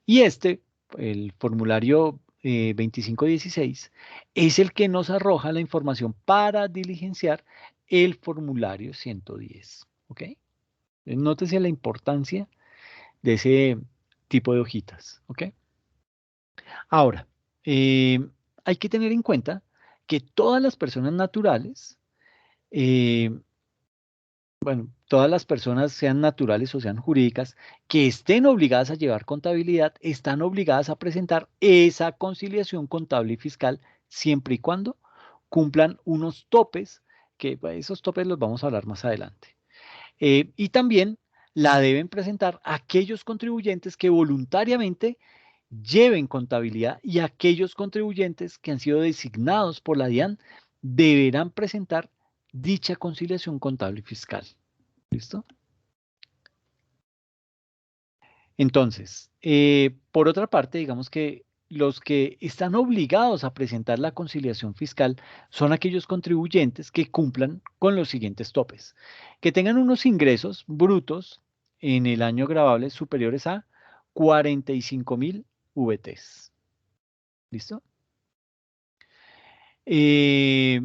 Speaker 1: Y el formulario 2516, es el que nos arroja la información para diligenciar el formulario 110. ¿Ok? Nótese la importancia de ese tipo de hojitas, ¿ok? Ahora, eh, hay que tener en cuenta que todas las personas naturales, eh, bueno, todas las personas, sean naturales o sean jurídicas, que estén obligadas a llevar contabilidad, están obligadas a presentar esa conciliación contable y fiscal siempre y cuando cumplan unos topes, que pues, esos topes los vamos a hablar más adelante. Y también la deben presentar aquellos contribuyentes que voluntariamente lleven contabilidad y aquellos contribuyentes que han sido designados por la DIAN deberán presentar dicha conciliación contable y fiscal. ¿Listo? Entonces, por otra parte, digamos que los que están obligados a presentar la conciliación fiscal son aquellos contribuyentes que cumplan con los siguientes topes: que tengan unos ingresos brutos en el año gravable superiores a 45.000 VTs. ¿Listo? Eh,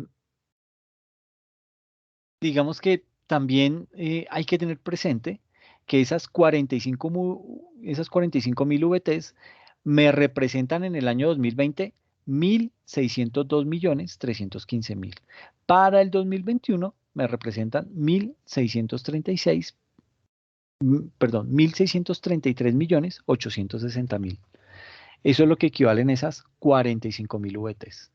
Speaker 1: digamos que también hay que tener presente que esas 45.000 VTs me representan en el año 2020 1.602.315.000. Para el 2021 me representan 1.636, perdón, 1.633.860.000. Eso es lo que equivalen esas 45.000 VTs.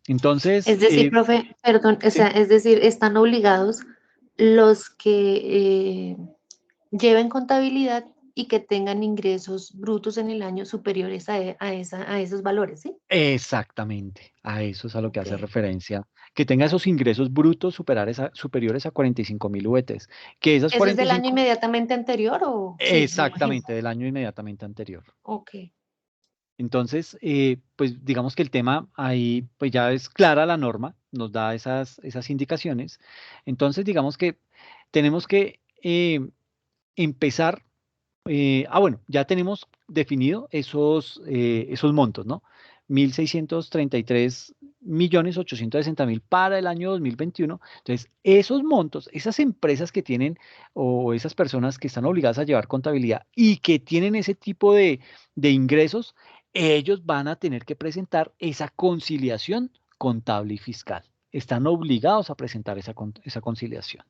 Speaker 1: Entonces,
Speaker 2: Es decir, profe, perdón, o sea,
Speaker 1: sí.
Speaker 2: es decir, están obligados los que lleven contabilidad y que tengan ingresos brutos en el año superiores a esos valores, ¿sí?
Speaker 1: Exactamente, a eso es a lo que
Speaker 2: Ok.
Speaker 1: hace referencia, que tenga esos ingresos brutos superiores a 45.000 VTs, que esas
Speaker 2: ¿Eso es del año
Speaker 1: 45,
Speaker 2: inmediatamente anterior o? Sí, me imagino.
Speaker 1: exactamente, del año inmediatamente anterior.
Speaker 2: Ok.
Speaker 1: Entonces, pues digamos que el tema ahí, pues ya es clara la norma, nos da esas indicaciones. Entonces, digamos que tenemos que empezar. Bueno, ya tenemos definido esos montos, ¿no? 1.633.860.000 para el año 2021. Entonces, esos montos, esas empresas que tienen o esas personas que están obligadas a llevar contabilidad y que tienen ese tipo de ingresos, ellos van a tener que presentar esa conciliación contable y fiscal. Están obligados a presentar esa conciliación.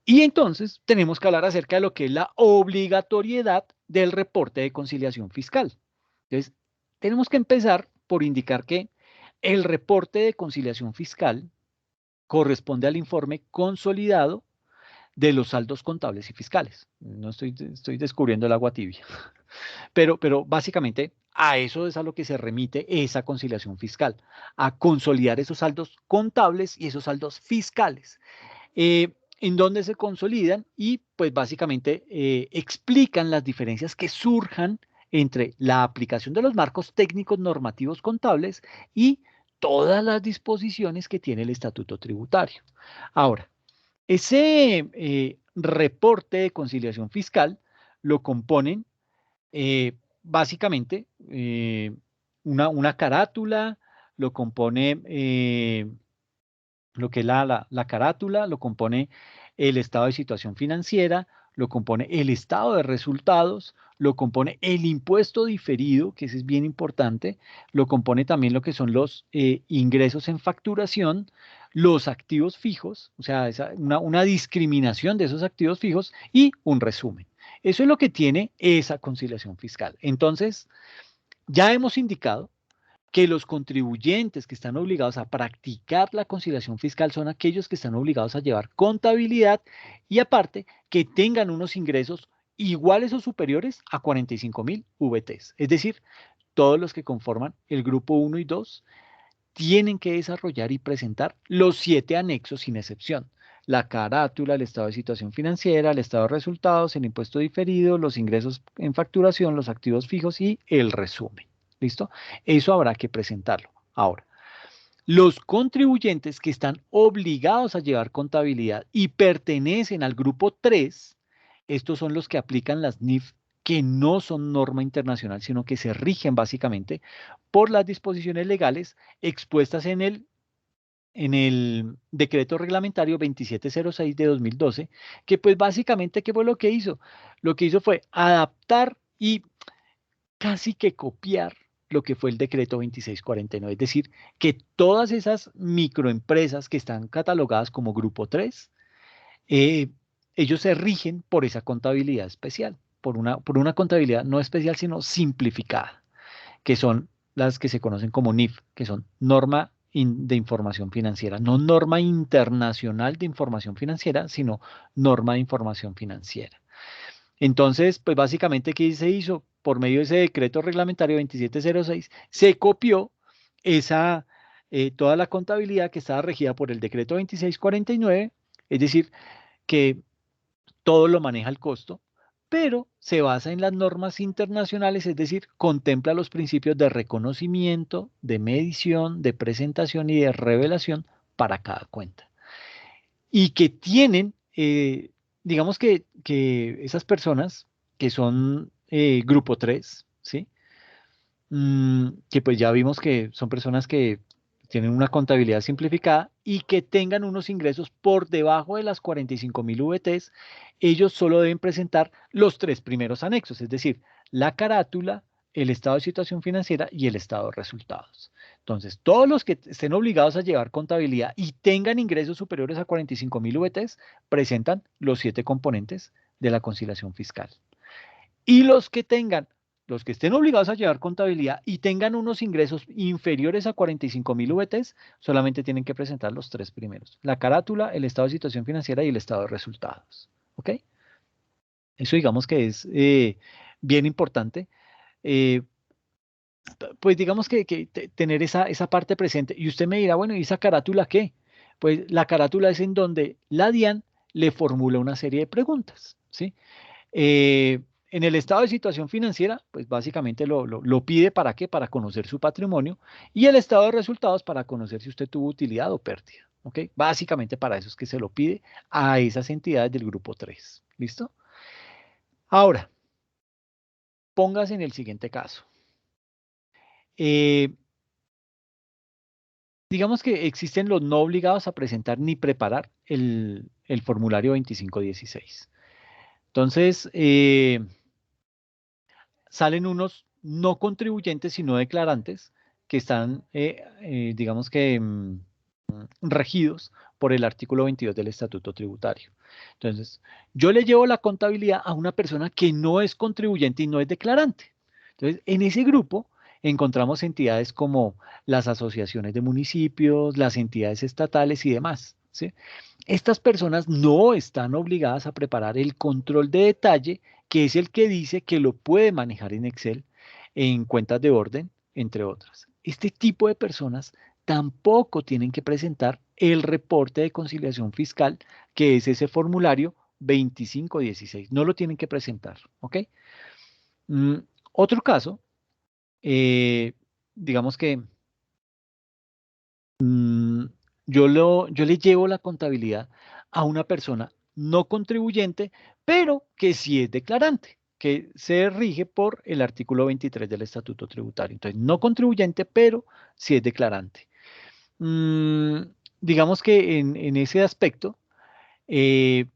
Speaker 1: Y entonces tenemos que hablar acerca de lo que es la obligatoriedad del reporte de conciliación fiscal. Entonces, tenemos que empezar por indicar que el reporte de conciliación fiscal corresponde al informe consolidado de los saldos contables y fiscales. No estoy descubriendo el agua tibia, pero básicamente a eso es a lo que se remite esa conciliación fiscal, a consolidar esos saldos contables y esos saldos fiscales. En donde se consolidan y pues básicamente explican las diferencias que surjan entre la aplicación de los marcos técnicos normativos contables y todas las disposiciones que tiene el estatuto tributario. Ahora, ese reporte de conciliación fiscal lo componen básicamente una carátula, lo compone lo que es la carátula, lo compone el estado de situación financiera, lo compone el estado de resultados, lo compone el impuesto diferido, que ese es bien importante, lo compone también lo que son los ingresos en facturación, los activos fijos, o sea, una discriminación de esos activos fijos y un resumen. Eso es lo que tiene esa conciliación fiscal. Entonces, ya hemos indicado que los contribuyentes que están obligados a practicar la conciliación fiscal son aquellos que están obligados a llevar contabilidad y aparte que tengan unos ingresos iguales o superiores a 45.000 VTs. Es decir, todos los que conforman el grupo 1 y 2 tienen que desarrollar y presentar los 7 anexos sin excepción. La carátula, el estado de situación financiera, el estado de resultados, el impuesto diferido, los ingresos en facturación, los activos fijos y el resumen. ¿Listo? Eso habrá que presentarlo. Ahora, los contribuyentes que están obligados a llevar contabilidad y pertenecen al grupo 3, estos son los que aplican las NIF que no son norma internacional, sino que se rigen básicamente por las disposiciones legales expuestas en el decreto reglamentario 2706 de 2012, que pues básicamente, ¿qué fue lo que hizo? Lo que hizo fue adaptar y casi que copiar lo que fue el decreto 2649, es decir, que todas esas microempresas que están catalogadas como grupo 3, eh, ellos se rigen por esa contabilidad especial, por una contabilidad no especial, sino simplificada, que son las que se conocen como NIF, que son norma de información financiera, no norma internacional de información financiera, sino norma de información financiera. Entonces, pues básicamente, ¿qué se hizo? Por medio de ese decreto reglamentario 2706, se copió esa, toda la contabilidad que estaba regida por el decreto 2649, es decir, que todo lo maneja el costo, pero se basa en las normas internacionales, es decir, contempla los principios de reconocimiento, de medición, de presentación y de revelación para cada cuenta. Y que tienen, digamos que esas personas que son grupo 3, ¿sí? Que pues ya vimos que son personas que tienen una contabilidad simplificada y que tengan unos ingresos por debajo de las 45.000 VTs, ellos solo deben presentar los 3 primeros anexos, es decir, la carátula, el estado de situación financiera y el estado de resultados. Entonces, todos los que estén obligados a llevar contabilidad y tengan ingresos superiores a 45.000 VTs, presentan los 7 componentes de la conciliación fiscal. Y los que estén obligados a llevar contabilidad y tengan unos ingresos inferiores a 45.000 VTs, solamente tienen que presentar los 3 primeros. La carátula, el estado de situación financiera y el estado de resultados. ¿Ok? Eso digamos que es bien importante. Eh, pues digamos que tener esa parte presente. Y usted me dirá, bueno, ¿y esa carátula qué? Pues la carátula es en donde la DIAN le formula una serie de preguntas, ¿sí? En el estado de situación financiera, pues básicamente lo pide para qué, para conocer su patrimonio y el estado de resultados para conocer si usted tuvo utilidad o pérdida. ¿Ok? Básicamente para eso es que se lo pide a esas entidades del grupo 3. ¿Listo? Ahora, póngase en el siguiente caso. Eh, digamos que existen los no obligados a presentar ni preparar el formulario 2516. Entonces, salen unos no contribuyentes, sino declarantes, que están, digamos que, regidos por el artículo 22 del Estatuto Tributario. Entonces, yo le llevo la contabilidad a una persona que no es contribuyente y no es declarante. Entonces, en ese grupo, encontramos entidades como las asociaciones de municipios, las entidades estatales y demás, ¿sí? Estas personas no están obligadas a preparar el control de detalle, que es el que dice que lo puede manejar en Excel, en cuentas de orden, entre otras. Este tipo de personas tampoco tienen que presentar el reporte de conciliación fiscal, que es ese formulario 2516. No lo tienen que presentar, ¿ok? Mm, Otro caso, eh, digamos que mm, yo le llevo la contabilidad a una persona no contribuyente, pero que sí es declarante, que se rige por el artículo 23 del Estatuto Tributario. Entonces, no contribuyente, pero sí es declarante. Mm, digamos que en ese aspecto, eh,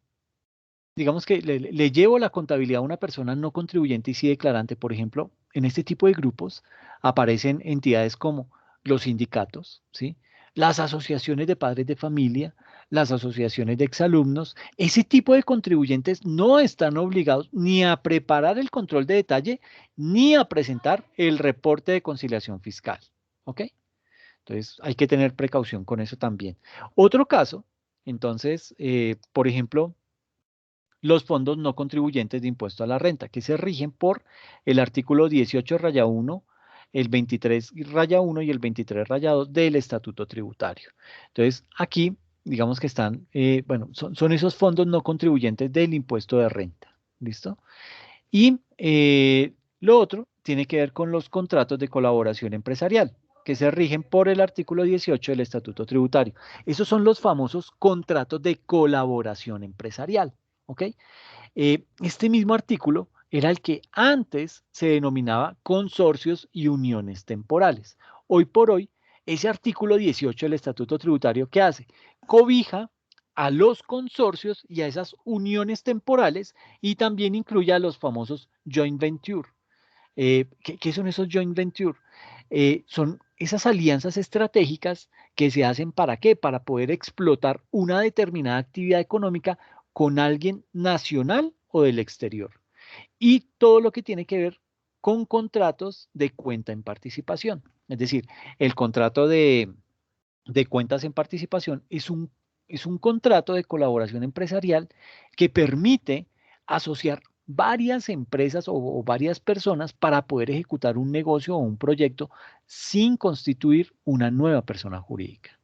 Speaker 1: digamos que le llevo la contabilidad a una persona no contribuyente y sí declarante. Por ejemplo, en este tipo de grupos aparecen entidades como los sindicatos, ¿sí? Las asociaciones de padres de familia, las asociaciones de exalumnos. Ese tipo de contribuyentes no están obligados ni a preparar el control de detalle ni a presentar el reporte de conciliación fiscal, ¿ok? Entonces hay que tener precaución con eso también. Otro caso, entonces, por ejemplo, los fondos no contribuyentes de impuesto a la renta, que se rigen por el artículo 18 raya 1, el 23 raya 1 y el 23 raya 2 del Estatuto Tributario. Entonces, aquí, digamos que están, bueno, son esos fondos no contribuyentes del impuesto de renta. ¿Listo? Y lo otro tiene que ver con los contratos de colaboración empresarial, que se rigen por el artículo 18 del Estatuto Tributario. Esos son los famosos contratos de colaboración empresarial. ¿Ok? Este mismo artículo era el que antes se denominaba consorcios y uniones temporales. Hoy por hoy, ese artículo 18 del Estatuto Tributario, ¿qué hace? Cobija a los consorcios y a esas uniones temporales y también incluye a los famosos joint venture. ¿Qué son esos joint venture? Son esas alianzas estratégicas que se hacen ¿para qué? Para poder explotar una determinada actividad económica con alguien nacional o del exterior. Y todo lo que tiene que ver con contratos de cuenta en participación. Es decir, el contrato de cuentas en participación es un contrato de colaboración empresarial que permite asociar varias empresas o varias personas para poder ejecutar un negocio o un proyecto sin constituir una nueva persona jurídica.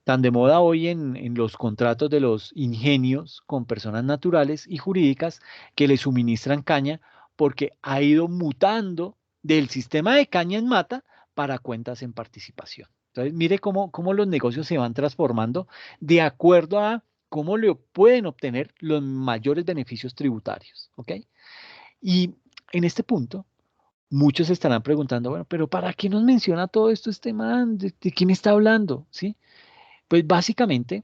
Speaker 1: Tan de moda hoy en los contratos de los ingenios con personas naturales y jurídicas que le suministran caña porque ha ido mutando del sistema de caña en mata para cuentas en participación. Entonces, mire cómo los negocios se van transformando de acuerdo a cómo le pueden obtener los mayores beneficios tributarios. ¿Ok? Y en este punto, muchos se estarán preguntando, bueno, pero ¿para qué nos menciona todo esto este man? ¿De quién está hablando? ¿Sí? Pues básicamente,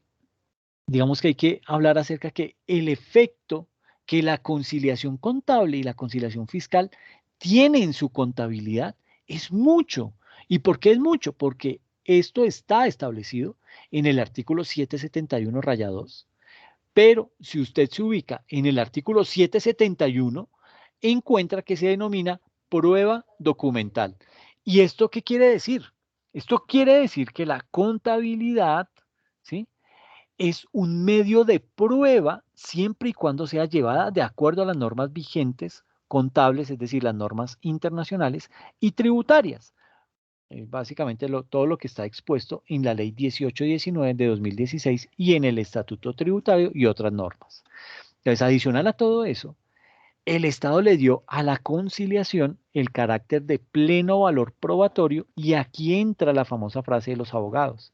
Speaker 1: digamos que hay que hablar acerca que el efecto que la conciliación contable y la conciliación fiscal tiene en su contabilidad es mucho. ¿Y por qué es mucho? Porque esto está establecido en el artículo 771 raya 2, pero si usted se ubica en el artículo 771, encuentra que se denomina prueba documental. ¿Y esto qué quiere decir? Esto quiere decir que la contabilidad, ¿sí? Es un medio de prueba siempre y cuando sea llevada de acuerdo a las normas vigentes contables, es decir, las normas internacionales y tributarias. Básicamente todo lo que está expuesto en la Ley 1819 de 2016 y en el Estatuto Tributario y otras normas. Entonces, adicional a todo eso, el Estado le dio a la conciliación el carácter de pleno valor probatorio y aquí entra la famosa frase de los abogados: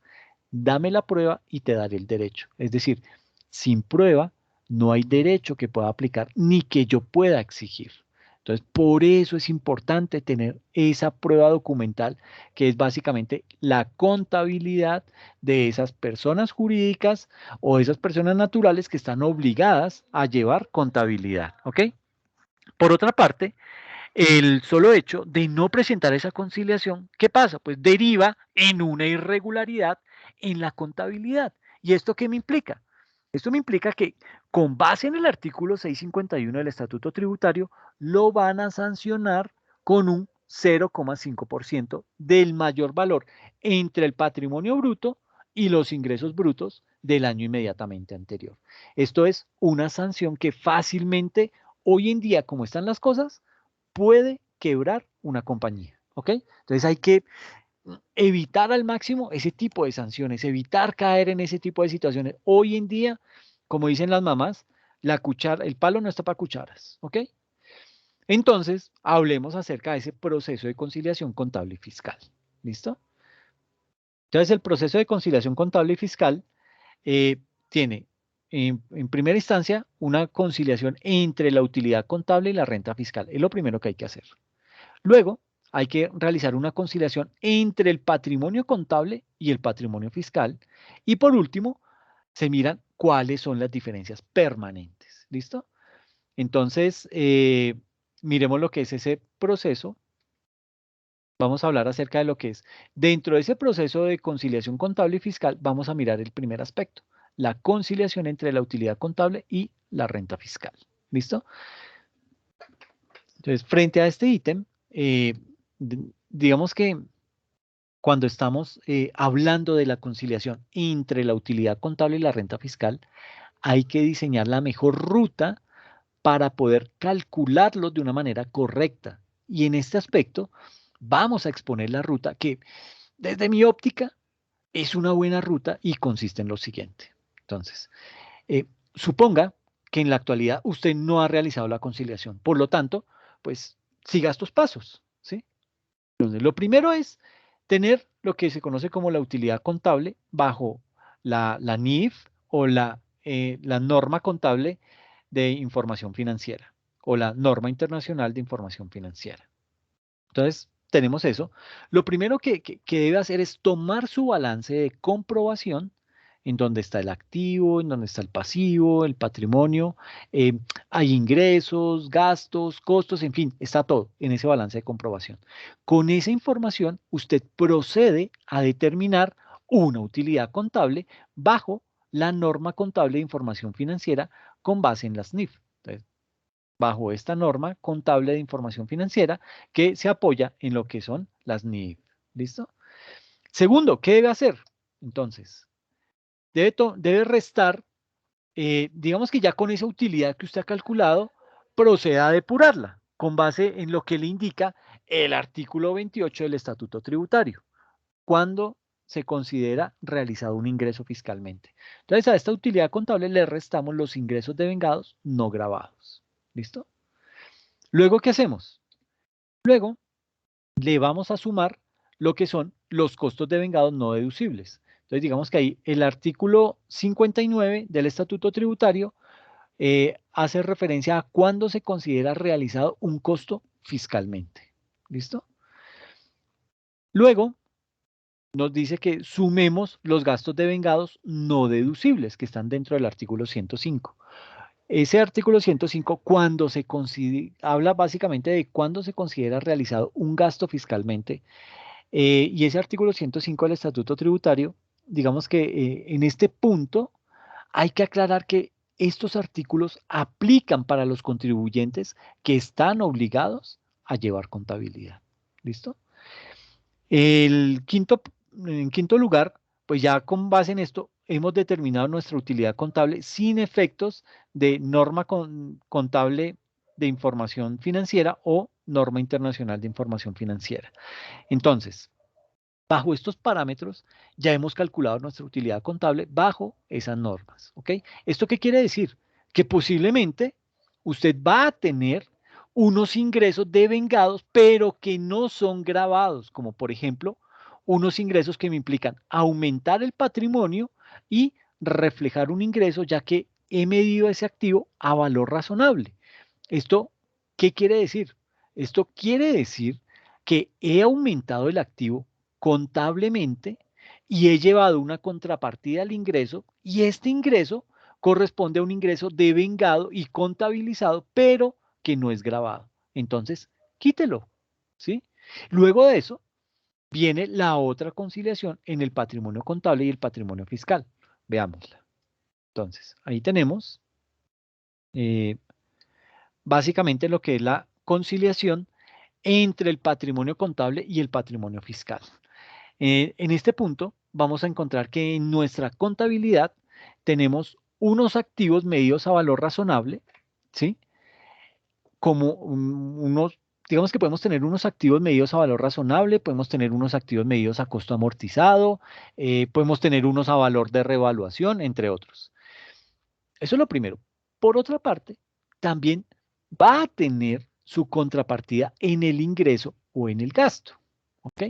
Speaker 1: dame la prueba y te daré el derecho. Es decir, sin prueba no hay derecho que pueda aplicar ni que yo pueda exigir. Entonces, por eso es importante tener esa prueba documental, que es básicamente la contabilidad de esas personas jurídicas o esas personas naturales que están obligadas a llevar contabilidad. ¿Ok? Por otra parte, el solo hecho de no presentar esa conciliación, ¿qué pasa? Pues deriva en una irregularidad en la contabilidad. ¿Y esto qué me implica? Esto me implica que con base en el artículo 651 del Estatuto Tributario, lo van a sancionar con un 0,5% del mayor valor entre el patrimonio bruto y los ingresos brutos del año inmediatamente anterior. Esto es una sanción que fácilmente, hoy en día, como están las cosas, puede quebrar una compañía. ¿Ok? Entonces hay que evitar al máximo ese tipo de sanciones, evitar caer en ese tipo de situaciones. Hoy en día, como dicen las mamás, el palo no está para cucharas. ¿Ok? Entonces, hablemos acerca de ese proceso de conciliación contable y fiscal. ¿Listo? Entonces, el proceso de conciliación contable y fiscal tiene, en primera instancia, una conciliación entre la utilidad contable y la renta fiscal. Es lo primero que hay que hacer. Luego, hay que realizar una conciliación entre el patrimonio contable y el patrimonio fiscal. Y por último, se miran cuáles son las diferencias permanentes. ¿Listo? Entonces, miremos lo que es ese proceso. Vamos a hablar acerca de lo que es. Dentro de ese proceso de conciliación contable y fiscal, vamos a mirar el primer aspecto, la conciliación entre la utilidad contable y la renta fiscal. ¿Listo? Entonces, frente a este ítem, digamos que cuando estamos hablando de la conciliación entre la utilidad contable y la renta fiscal, hay que diseñar la mejor ruta para poder calcularlo de una manera correcta. Y en este aspecto, vamos a exponer la ruta que, desde mi óptica, es una buena ruta y consiste en lo siguiente. Entonces, eh, suponga que en la actualidad usted no ha realizado la conciliación. Por lo tanto, pues siga estos pasos, ¿sí? Entonces, lo primero es tener lo que se conoce como la utilidad contable bajo la NIF o la norma contable de información financiera o la norma internacional de información financiera. Entonces, tenemos eso. Lo primero que debe hacer es tomar su balance de comprobación en donde está el activo, en donde está el pasivo, el patrimonio, eh, hay ingresos, gastos, costos, en fin, está todo en ese balance de comprobación. Con esa información, usted procede a determinar una utilidad contable bajo la norma contable de información financiera con base en las NIF. Entonces, bajo esta norma contable de información financiera que se apoya en lo que son las NIF. ¿Listo? Segundo, ¿qué debe hacer? Entonces, debe restar, digamos que ya con esa utilidad que usted ha calculado, proceda a depurarla con base en lo que le indica el artículo 28 del Estatuto Tributario, cuando se considera realizado un ingreso fiscalmente. Entonces, a esta utilidad contable le restamos los ingresos devengados no grabados. ¿Listo? Luego, ¿qué hacemos? Luego, le vamos a sumar lo que son los costos de vengado no deducibles. Entonces, digamos que ahí el artículo 59 del Estatuto Tributario hace referencia a cuándo se considera realizado un costo fiscalmente. ¿Listo? Luego, nos dice que sumemos los gastos de vengados no deducibles que están dentro del artículo 105. Ese artículo 105, habla básicamente de cuándo se considera realizado un gasto fiscalmente. Y ese artículo 105 del Estatuto Tributario, digamos que en este punto hay que aclarar que estos artículos aplican para los contribuyentes que están obligados a llevar contabilidad. ¿Listo? En quinto lugar, pues ya con base en esto, hemos determinado nuestra utilidad contable sin efectos de norma contable de información financiera o norma internacional de información financiera. Entonces, bajo estos parámetros, ya hemos calculado nuestra utilidad contable bajo esas normas. ¿Ok? ¿Esto qué quiere decir? Que posiblemente usted va a tener unos ingresos devengados, pero que no son grabados, como por ejemplo, unos ingresos que me implican aumentar el patrimonio y reflejar un ingreso, ya que he medido ese activo a valor razonable. ¿Esto qué quiere decir? Esto quiere decir que he aumentado el activo contablemente y he llevado una contrapartida al ingreso y este ingreso corresponde a un ingreso devengado y contabilizado, pero que no es grabado. Entonces, quítelo, ¿sí? Luego de eso, viene la otra conciliación en el patrimonio contable y el patrimonio fiscal. Veámosla. Entonces, ahí tenemos eh, básicamente lo que es la conciliación entre el patrimonio contable y el patrimonio fiscal. En este punto vamos a encontrar que en nuestra contabilidad tenemos unos activos medidos a valor razonable, ¿sí? Como unos, digamos que podemos tener unos activos medidos a valor razonable, podemos tener unos activos medidos a costo amortizado, podemos tener unos a valor de revaluación, entre otros. Eso es lo primero. Por otra parte, también va a tener su contrapartida en el ingreso o en el gasto, ¿ok?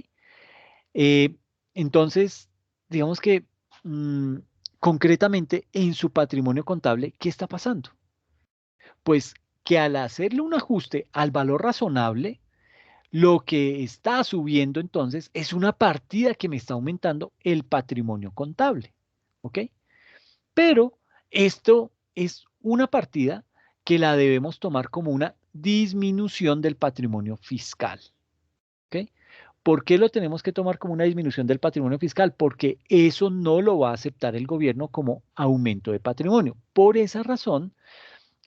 Speaker 1: Eh, entonces, digamos que mm, concretamente en su patrimonio contable, ¿qué está pasando? Pues que al hacerle un ajuste al valor razonable, lo que está subiendo entonces es una partida que me está aumentando el patrimonio contable, ¿ok? Pero esto es una partida que la debemos tomar como una disminución del patrimonio fiscal, ¿ok? ¿Por qué lo tenemos que tomar como una disminución del patrimonio fiscal? Porque eso no lo va a aceptar el gobierno como aumento de patrimonio. Por esa razón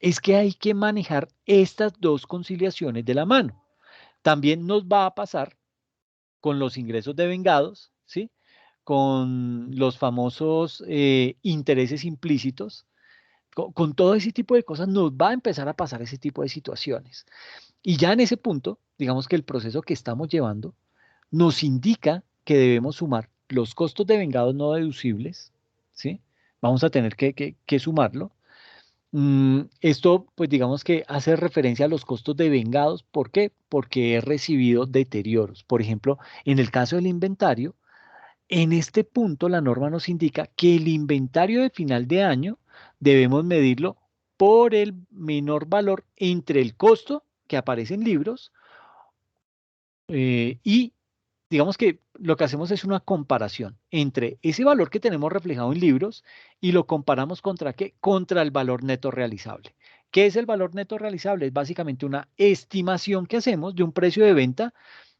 Speaker 1: es que hay que manejar estas dos conciliaciones de la mano. También nos va a pasar con los ingresos devengados, ¿sí? Con los famosos intereses implícitos, con todo ese tipo de cosas nos va a empezar a pasar ese tipo de situaciones. Y ya en ese punto, digamos que el proceso que estamos llevando nos indica que debemos sumar los costos de vengados no deducibles, ¿sí? Vamos a tener que sumarlo. Esto, pues digamos que hace referencia a los costos de vengados. ¿Por qué? Porque he recibido deterioros. Por ejemplo, en el caso del inventario, en este punto la norma nos indica que el inventario de final de año debemos medirlo por el menor valor entre el costo que aparece en libros y digamos que lo que hacemos es una comparación entre ese valor que tenemos reflejado en libros y lo comparamos contra qué? Contra el valor neto realizable. ¿Qué es el valor neto realizable? Es básicamente una estimación que hacemos de un precio de venta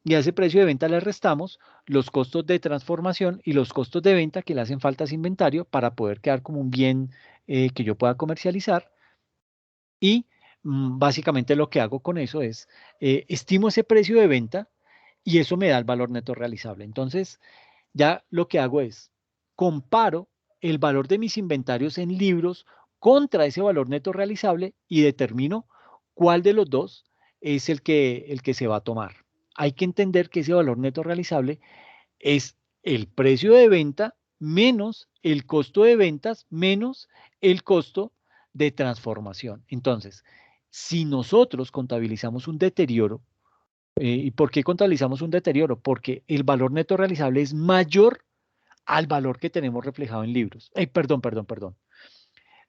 Speaker 1: y a ese precio de venta le restamos los costos de transformación y los costos de venta que le hacen falta a ese inventario para poder quedar como un bien que yo pueda comercializar. Y básicamente lo que hago con eso es estimo ese precio de venta y eso me da el valor neto realizable. Entonces, ya lo que hago es comparo el valor de mis inventarios en libros contra ese valor neto realizable y determino cuál de los dos es el que se va a tomar. Hay que entender que ese valor neto realizable es el precio de venta menos el costo de ventas menos el costo de transformación. Entonces, si nosotros contabilizamos un deterioro, ¿y por qué contabilizamos un deterioro? Porque el valor neto realizable es mayor al valor que tenemos reflejado en libros. Perdón.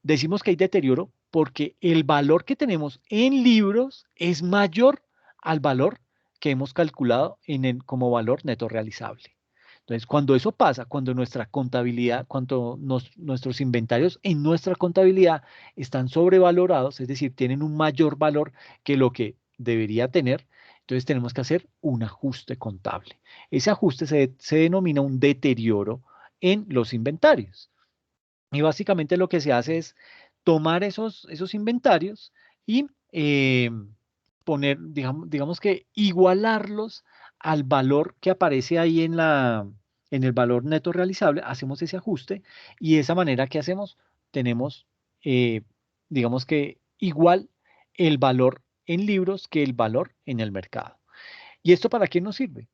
Speaker 1: Decimos que hay deterioro porque el valor que tenemos en libros es mayor al valor que hemos calculado como valor neto realizable. Entonces, cuando eso pasa, cuando nuestra contabilidad, cuando nuestros inventarios en nuestra contabilidad están sobrevalorados, es decir, tienen un mayor valor que lo que debería tener, entonces tenemos que hacer un ajuste contable. Ese ajuste se denomina un deterioro en los inventarios. Y básicamente lo que se hace es tomar esos inventarios y poner, digamos que igualarlos al valor que aparece ahí en el valor neto realizable, hacemos ese ajuste y de esa manera que hacemos, tenemos, eh, digamos que igual el valor en libros que el valor en el mercado. ¿Y esto para qué nos sirve?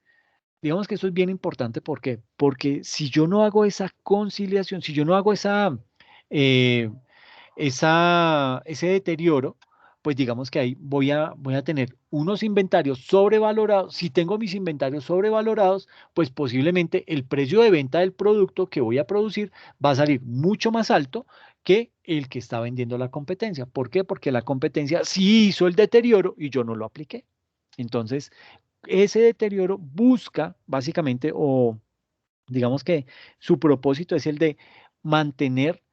Speaker 1: Digamos que eso es bien importante. ¿Por qué? Porque si yo no hago esa conciliación, si yo no hago eh, ese deterioro, pues digamos que ahí voy a tener unos inventarios sobrevalorados. Si tengo mis inventarios sobrevalorados, pues posiblemente el precio de venta del producto que voy a producir va a salir mucho más alto que el que está vendiendo la competencia. ¿Por qué? Porque la competencia sí hizo el deterioro y yo no lo apliqué. Entonces, ese deterioro busca básicamente, o digamos que su propósito es el de mantener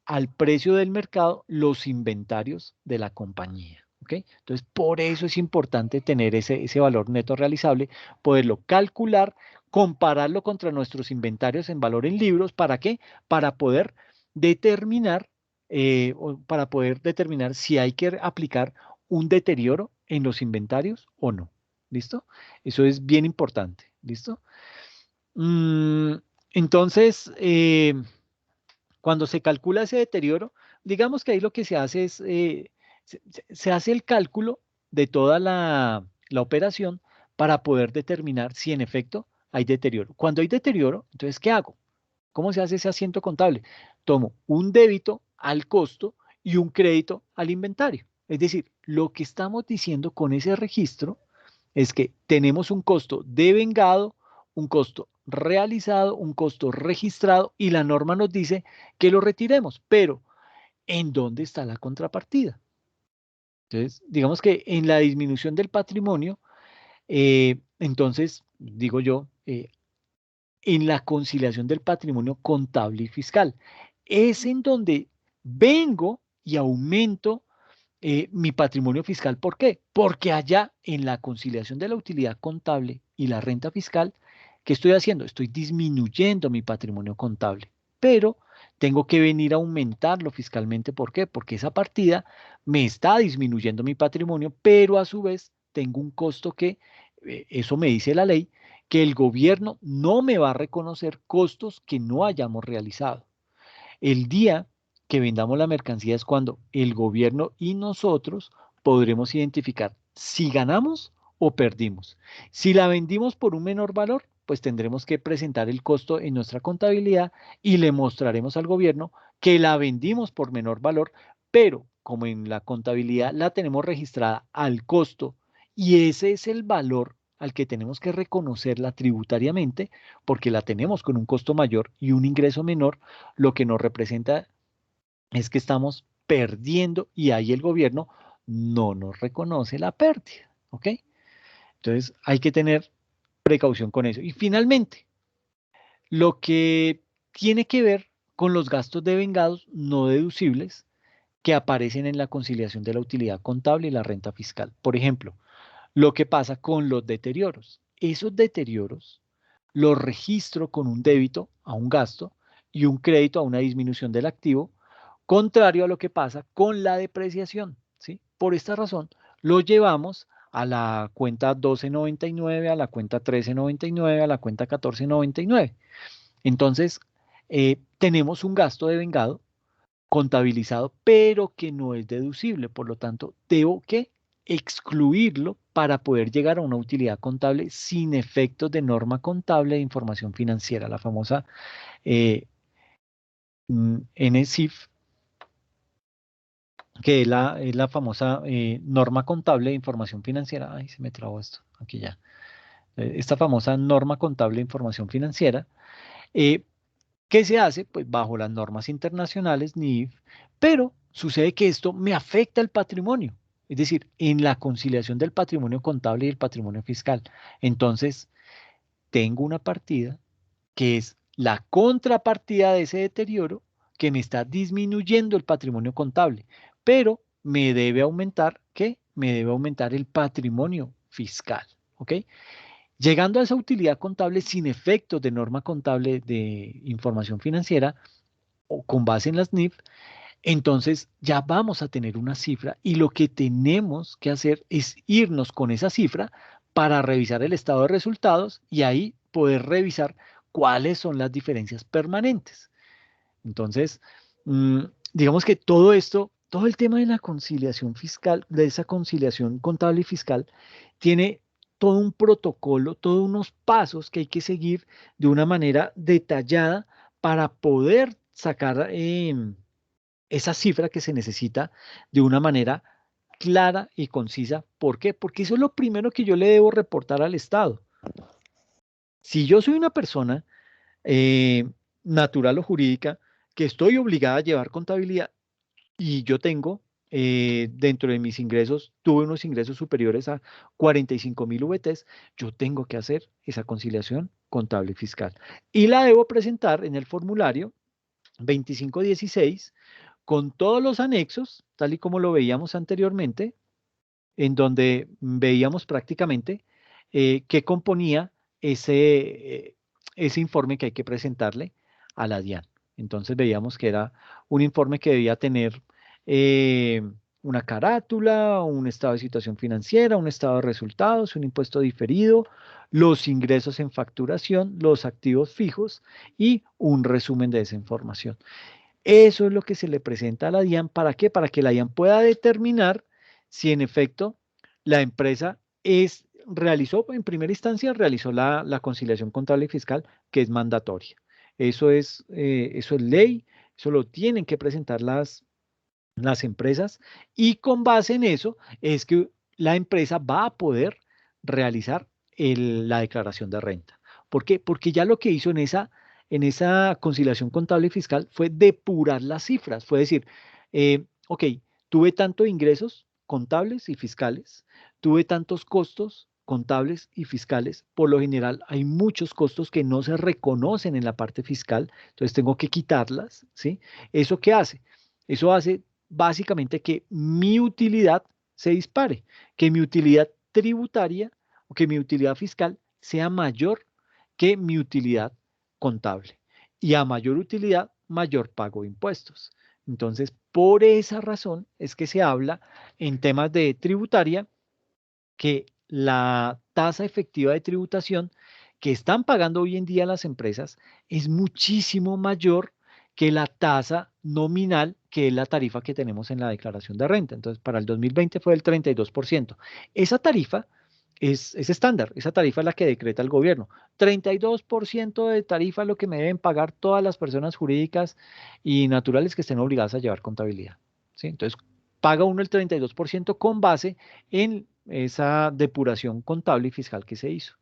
Speaker 1: al precio del mercado los inventarios de la compañía. ¿Ok? Entonces, por eso es importante tener ese valor neto realizable, poderlo calcular, compararlo contra nuestros inventarios en valor en libros. ¿Para qué? Para poder determinar, si hay que aplicar un deterioro en los inventarios o no. ¿listo? Eso es bien importante, ¿listo? Mm, entonces, cuando se calcula ese deterioro, digamos que ahí lo que se hace es, se hace el cálculo de toda la operación para poder determinar si en efecto hay deterioro. Cuando hay deterioro, entonces, ¿qué hago? ¿Cómo se hace ese asiento contable? Tomo un débito al costo y un crédito al inventario. Es decir, lo que estamos diciendo con ese registro es que tenemos un costo devengado, un costo realizado, un costo registrado y la norma nos dice que lo retiremos, pero ¿en dónde está la contrapartida? Entonces, digamos que en la disminución del patrimonio, entonces, digo yo, en la conciliación del patrimonio contable y fiscal. Es en donde vengo y aumento mi patrimonio fiscal. ¿Por qué? Porque allá en la conciliación de la utilidad contable y la renta fiscal, ¿qué estoy haciendo? Estoy disminuyendo mi patrimonio contable, pero tengo que venir a aumentarlo fiscalmente. ¿Por qué? Porque esa partida me está disminuyendo mi patrimonio, pero a su vez tengo un costo que, eso me dice la ley, que el gobierno no me va a reconocer costos que no hayamos realizado. El día que vendamos la mercancía es cuando el gobierno y nosotros podremos identificar si ganamos o perdimos. Si la vendimos por un menor valor, pues tendremos que presentar el costo en nuestra contabilidad y le mostraremos al gobierno que la vendimos por menor valor, pero como en la contabilidad la tenemos registrada al costo y ese es el valor al que tenemos que reconocerla tributariamente, porque la tenemos con un costo mayor y un ingreso menor, lo que nos representa es que estamos perdiendo y ahí el gobierno no nos reconoce la pérdida, ¿ok? Entonces hay que tener precaución con eso. Y finalmente, lo que tiene que ver con los gastos devengados no deducibles que aparecen en la conciliación de la utilidad contable y la renta fiscal. Por ejemplo, lo que pasa con los deterioros. Esos deterioros los registro con un débito a un gasto y un crédito a una disminución del activo, contrario a lo que pasa con la depreciación, ¿sí? Por esta razón, lo llevamos a la cuenta 1299, a la cuenta 1399, a la cuenta 1499. Entonces, tenemos un gasto de vengado contabilizado, pero que no es deducible. Por lo tanto, tengo que excluirlo para poder llegar a una utilidad contable sin efectos de norma contable de información financiera, la famosa eh, NSIF, que es la famosa norma contable de información financiera. Ay, se me trabó esto, aquí ya. Esta famosa norma contable de información financiera. eh, ¿Qué se hace? Pues bajo las normas internacionales, NIF, pero sucede que esto me afecta el patrimonio, es decir, en la conciliación del patrimonio contable y el patrimonio fiscal. Entonces, tengo una partida que es la contrapartida de ese deterioro que me está disminuyendo el patrimonio contable, pero me debe aumentar, ¿qué? Me debe aumentar el patrimonio fiscal, ¿ok? Llegando a esa utilidad contable sin efectos de norma contable de información financiera o con base en las NIF, entonces ya vamos a tener una cifra y lo que tenemos que hacer es irnos con esa cifra para revisar el estado de resultados y ahí poder revisar cuáles son las diferencias permanentes. Entonces, mm, digamos que todo esto, todo el tema de la conciliación fiscal, de esa conciliación contable y fiscal, tiene todo un protocolo, todos unos pasos que hay que seguir de una manera detallada para poder sacar esa cifra que se necesita de una manera clara y concisa. ¿Por qué? Porque eso es lo primero que yo le debo reportar al Estado. Si yo soy una persona eh, natural o jurídica que estoy obligada a llevar contabilidad y yo tengo dentro de mis ingresos, tuve unos ingresos superiores a 45.000 VTs, yo tengo que hacer esa conciliación contable y fiscal. Y la debo presentar en el formulario 2516 con todos los anexos, tal y como lo veíamos anteriormente, en donde veíamos prácticamente qué componía ese informe que hay que presentarle a la DIAN. Entonces veíamos que era un informe que debía tener eh, una carátula, un estado de situación financiera, un estado de resultados, un impuesto diferido, los ingresos en facturación, los activos fijos y un resumen de esa información. Eso es lo que se le presenta a la DIAN. ¿Para qué? Para que la DIAN pueda determinar si en efecto la empresa realizó, en primera instancia, realizó la conciliación contable y fiscal, que es mandatoria. Eso es ley, eso lo tienen que presentar las empresas y con base en eso es que la empresa va a poder realizar la declaración de renta. ¿Por qué? Porque ya lo que hizo en esa conciliación contable y fiscal fue depurar las cifras, fue decir, ok, tuve tantos ingresos contables y fiscales, tuve tantos costos contables y fiscales. Por lo general hay muchos costos que no se reconocen en la parte fiscal, entonces tengo que quitarlas, ¿sí? ¿Eso qué hace? Eso hace básicamente que mi utilidad se dispare, que mi utilidad tributaria o que mi utilidad fiscal sea mayor que mi utilidad contable. Y a mayor utilidad, mayor pago de impuestos. Entonces, por esa razón es que se habla en temas de tributaria que la tasa efectiva de tributación que están pagando hoy en día las empresas es muchísimo mayor que la tasa nominal, que es la tarifa que tenemos en la declaración de renta. Entonces, para el 2020 fue el 32%. Esa tarifa es estándar, esa tarifa es la que decreta el gobierno. 32% de tarifa es lo que me deben pagar todas las personas jurídicas y naturales que estén obligadas a llevar contabilidad. ¿Sí? Entonces, paga uno el 32% con base en esa depuración contable y fiscal que se hizo.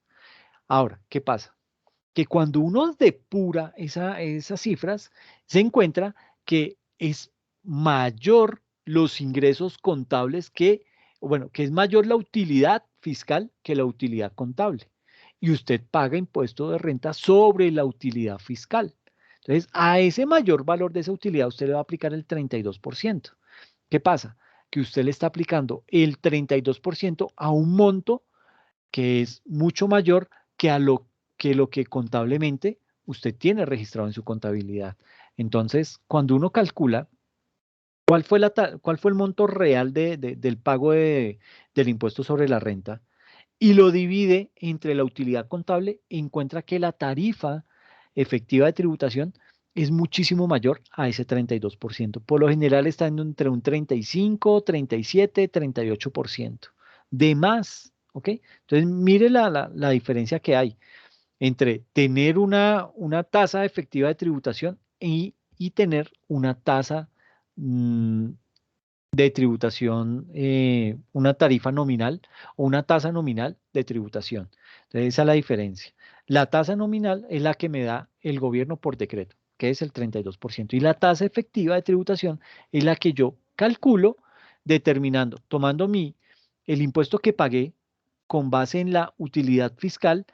Speaker 1: Ahora, ¿qué pasa? Que cuando uno depura esas cifras, se encuentra que es mayor los ingresos contables que es mayor la utilidad fiscal que la utilidad contable. Y usted paga impuesto de renta sobre la utilidad fiscal. Entonces, a ese mayor valor de esa utilidad, usted le va a aplicar el 32%. ¿Qué pasa? Que usted le está aplicando el 32% a un monto que es mucho mayor que lo que contablemente usted tiene registrado en su contabilidad. Entonces, cuando uno calcula cuál fue el monto real del pago del impuesto sobre la renta y lo divide entre la utilidad contable, encuentra que la tarifa efectiva de tributación es muchísimo mayor a ese 32%. Por lo general está entre un 35, 37, 38% de más, ¿ok? Entonces, mire la diferencia que hay entre tener una tasa efectiva de tributación y tener una tasa mm, de tributación, una tarifa nominal o una tasa nominal de tributación. Entonces, esa es la diferencia. La tasa nominal es la que me da el gobierno por decreto, que es el 32%. Y la tasa efectiva de tributación es la que yo calculo determinando, tomando el impuesto que pagué con base en la utilidad fiscal.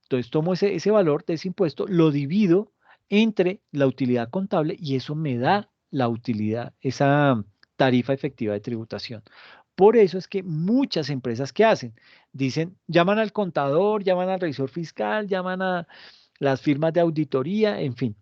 Speaker 1: Entonces tomo ese valor de ese impuesto, lo divido entre la utilidad contable y eso me da la utilidad, esa tarifa efectiva de tributación. Por eso es que muchas empresas, ¿qué hacen? Dicen, llaman al contador, llaman al revisor fiscal, llaman a las firmas de auditoría, en fin.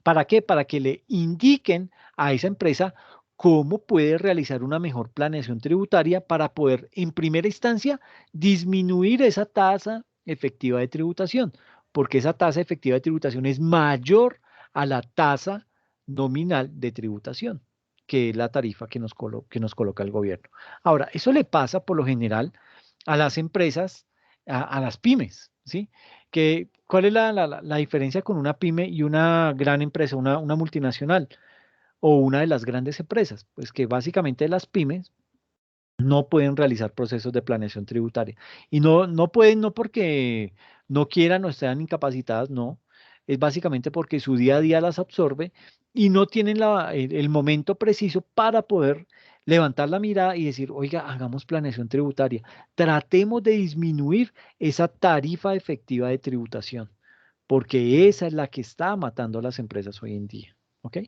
Speaker 1: ¿Para qué? Para que le indiquen a esa empresa cómo puede realizar una mejor planeación tributaria para poder, en primera instancia, disminuir esa tasa efectiva de tributación, porque esa tasa efectiva de tributación es mayor a la tasa nominal de tributación, que es la tarifa que nos coloca el gobierno. Ahora, eso le pasa por lo general a las empresas, a las pymes, ¿sí? ¿Cuál es la diferencia con una pyme y una gran empresa, una multinacional o una de las grandes empresas? Pues que básicamente las pymes no pueden realizar procesos de planeación tributaria. Y no pueden, no porque no quieran o estén incapacitadas, no. Es básicamente porque su día a día las absorbe y no tienen el momento preciso para poder levantar la mirada y decir, oiga, hagamos planeación tributaria. Tratemos de disminuir esa tarifa efectiva de tributación, porque esa es la que está matando a las empresas hoy en día. ¿Ok?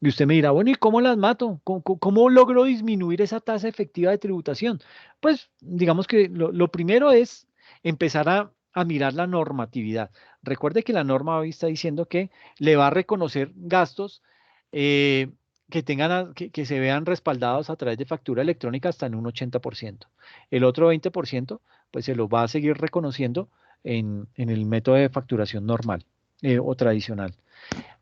Speaker 1: Y usted me dirá, bueno, ¿y cómo las mato? ¿Cómo logro disminuir esa tasa efectiva de tributación? Pues digamos que lo primero es empezar a mirar la normatividad. Recuerde que la norma hoy está diciendo que le va a reconocer gastos eh, que tengan, que se vean respaldados a través de factura electrónica hasta en un 80%. El otro 20%, pues se lo va a seguir reconociendo en el método de facturación normal o tradicional.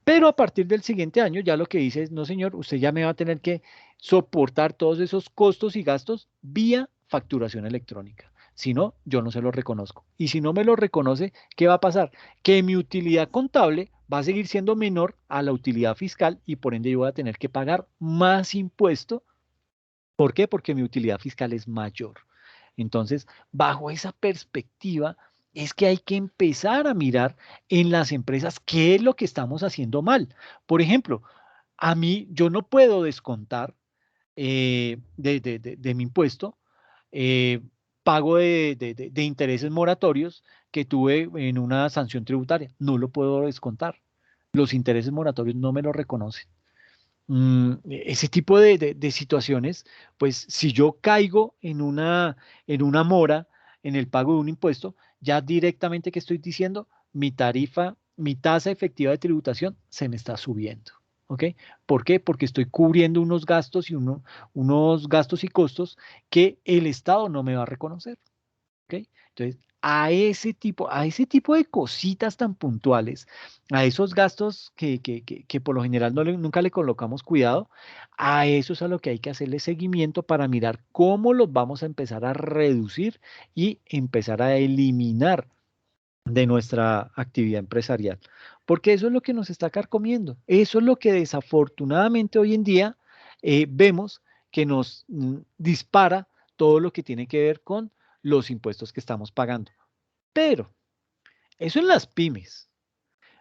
Speaker 1: Pero a partir del siguiente año ya lo que dice es, no señor, usted ya me va a tener que soportar todos esos costos y gastos vía facturación electrónica. Si no, yo no se lo reconozco. Y si no me lo reconoce, ¿qué va a pasar? Que mi utilidad contable va a seguir siendo menor a la utilidad fiscal y por ende yo voy a tener que pagar más impuesto. ¿Por qué? Porque mi utilidad fiscal es mayor. Entonces, bajo esa perspectiva, es que hay que empezar a mirar en las empresas qué es lo que estamos haciendo mal. Por ejemplo, a mí yo no puedo descontar de mi impuesto eh, pago de intereses moratorios que tuve en una sanción tributaria. No lo puedo descontar. Los intereses moratorios no me lo reconocen. Ese tipo de situaciones, pues si yo caigo en una mora, en el pago de un impuesto, ya directamente que estoy diciendo, mi tarifa, mi tasa efectiva de tributación se me está subiendo. ¿Ok? ¿Por qué? Porque estoy cubriendo unos gastos y unos gastos y costos que el Estado no me va a reconocer. ¿Ok? Entonces, a ese tipo de cositas tan puntuales, a esos gastos que por lo general nunca le colocamos cuidado, a eso es a lo que hay que hacerle seguimiento para mirar cómo los vamos a empezar a reducir y empezar a eliminar de nuestra actividad empresarial. Porque eso es lo que nos está carcomiendo. Eso es lo que desafortunadamente hoy en día vemos que nos dispara todo lo que tiene que ver con los impuestos que estamos pagando. Pero eso en las pymes.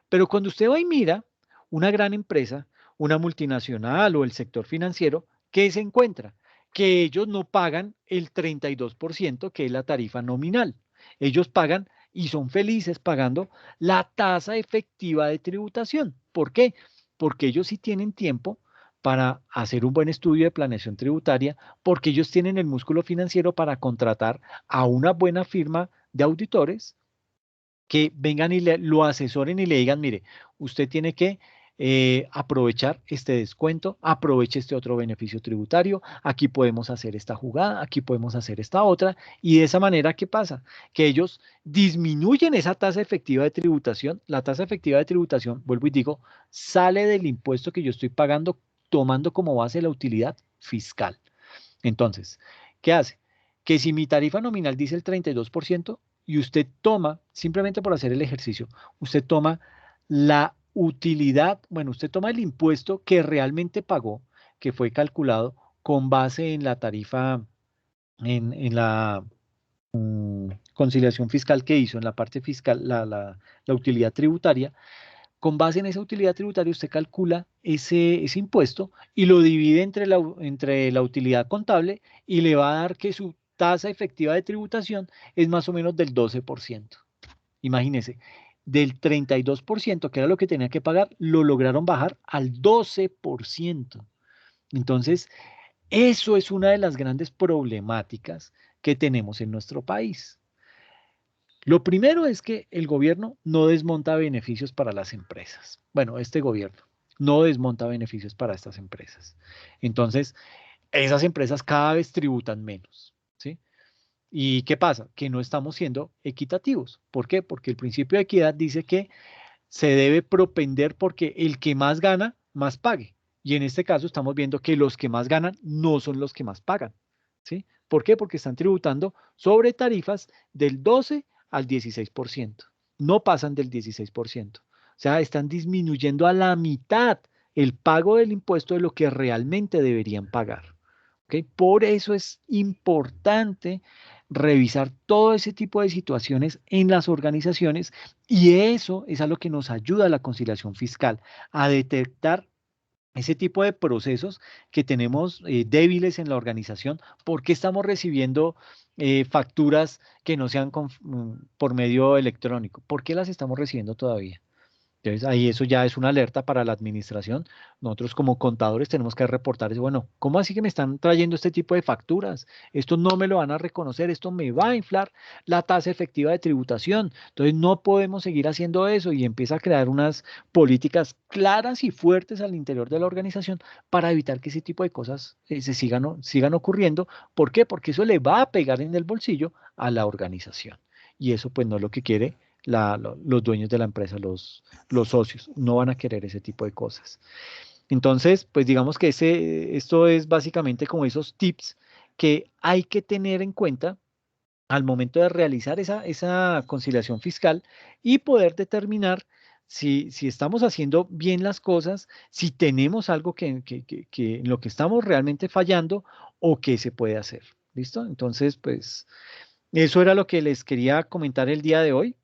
Speaker 1: Pero cuando usted va y mira una gran empresa, una multinacional o el sector financiero, ¿qué se encuentra? Que ellos no pagan el 32% que es la tarifa nominal. Ellos pagan y son felices pagando la tasa efectiva de tributación. ¿Por qué? Porque ellos sí tienen tiempo para hacer un buen estudio de planeación tributaria, porque ellos tienen el músculo financiero para contratar a una buena firma de auditores que vengan y lo asesoren y le digan, mire, usted tiene que aprovechar este descuento, aproveche este otro beneficio tributario, aquí podemos hacer esta jugada, aquí podemos hacer esta otra, y de esa manera, ¿qué pasa? Que ellos disminuyen esa tasa efectiva de tributación, la tasa efectiva de tributación, vuelvo y digo, sale del impuesto que yo estoy pagando tomando como base la utilidad fiscal. Entonces, ¿qué hace? Que si mi tarifa nominal dice el 32% y usted toma, simplemente por hacer el ejercicio, usted toma la utilidad, bueno, usted toma el impuesto que realmente pagó, que fue calculado con base en la tarifa, en la conciliación fiscal que hizo, en la parte fiscal, la utilidad tributaria. Con base en esa utilidad tributaria, usted calcula ese impuesto y lo divide entre la utilidad contable y le va a dar que su tasa efectiva de tributación es más o menos del 12%. Imagínese, del 32%, que era lo que tenía que pagar, lo lograron bajar al 12%. Entonces, eso es una de las grandes problemáticas que tenemos en nuestro país. Lo primero es que el gobierno no desmonta beneficios para las empresas. Bueno, este gobierno no desmonta beneficios para estas empresas. Entonces, esas empresas cada vez tributan menos, ¿sí? ¿Y qué pasa? Que no estamos siendo equitativos. ¿Por qué? Porque el principio de equidad dice que se debe propender porque el que más gana, más pague. Y en este caso estamos viendo que los que más ganan no son los que más pagan, ¿sí? ¿Por qué? Porque están tributando sobre tarifas del 12 al 16%. No pasan del 16%. O sea, están disminuyendo a la mitad el pago del impuesto de lo que realmente deberían pagar. ¿Ok? Por eso es importante revisar todo ese tipo de situaciones en las organizaciones y eso es a lo que nos ayuda la conciliación fiscal, a detectar ese tipo de procesos que tenemos débiles en la organización. ¿Por qué estamos recibiendo facturas que no sean por medio electrónico? ¿Por qué las estamos recibiendo todavía? Entonces, ahí eso ya es una alerta para la administración. Nosotros como contadores tenemos que reportar eso. Bueno, ¿cómo así que me están trayendo este tipo de facturas? Esto no me lo van a reconocer, esto me va a inflar la tasa efectiva de tributación. Entonces, no podemos seguir haciendo eso y empieza a crear unas políticas claras y fuertes al interior de la organización para evitar que ese tipo de cosas se sigan ocurriendo. ¿Por qué? Porque eso le va a pegar en el bolsillo a la organización. Y eso pues no es lo que quiere los dueños de la empresa, los socios, no van a querer ese tipo de cosas. Entonces, pues digamos que esto es básicamente como esos tips que hay que tener en cuenta al momento de realizar esa conciliación fiscal y poder determinar si estamos haciendo bien las cosas, si tenemos algo que en lo que estamos realmente fallando o qué se puede hacer. ¿Listo? Entonces, pues eso era lo que les quería comentar el día de hoy.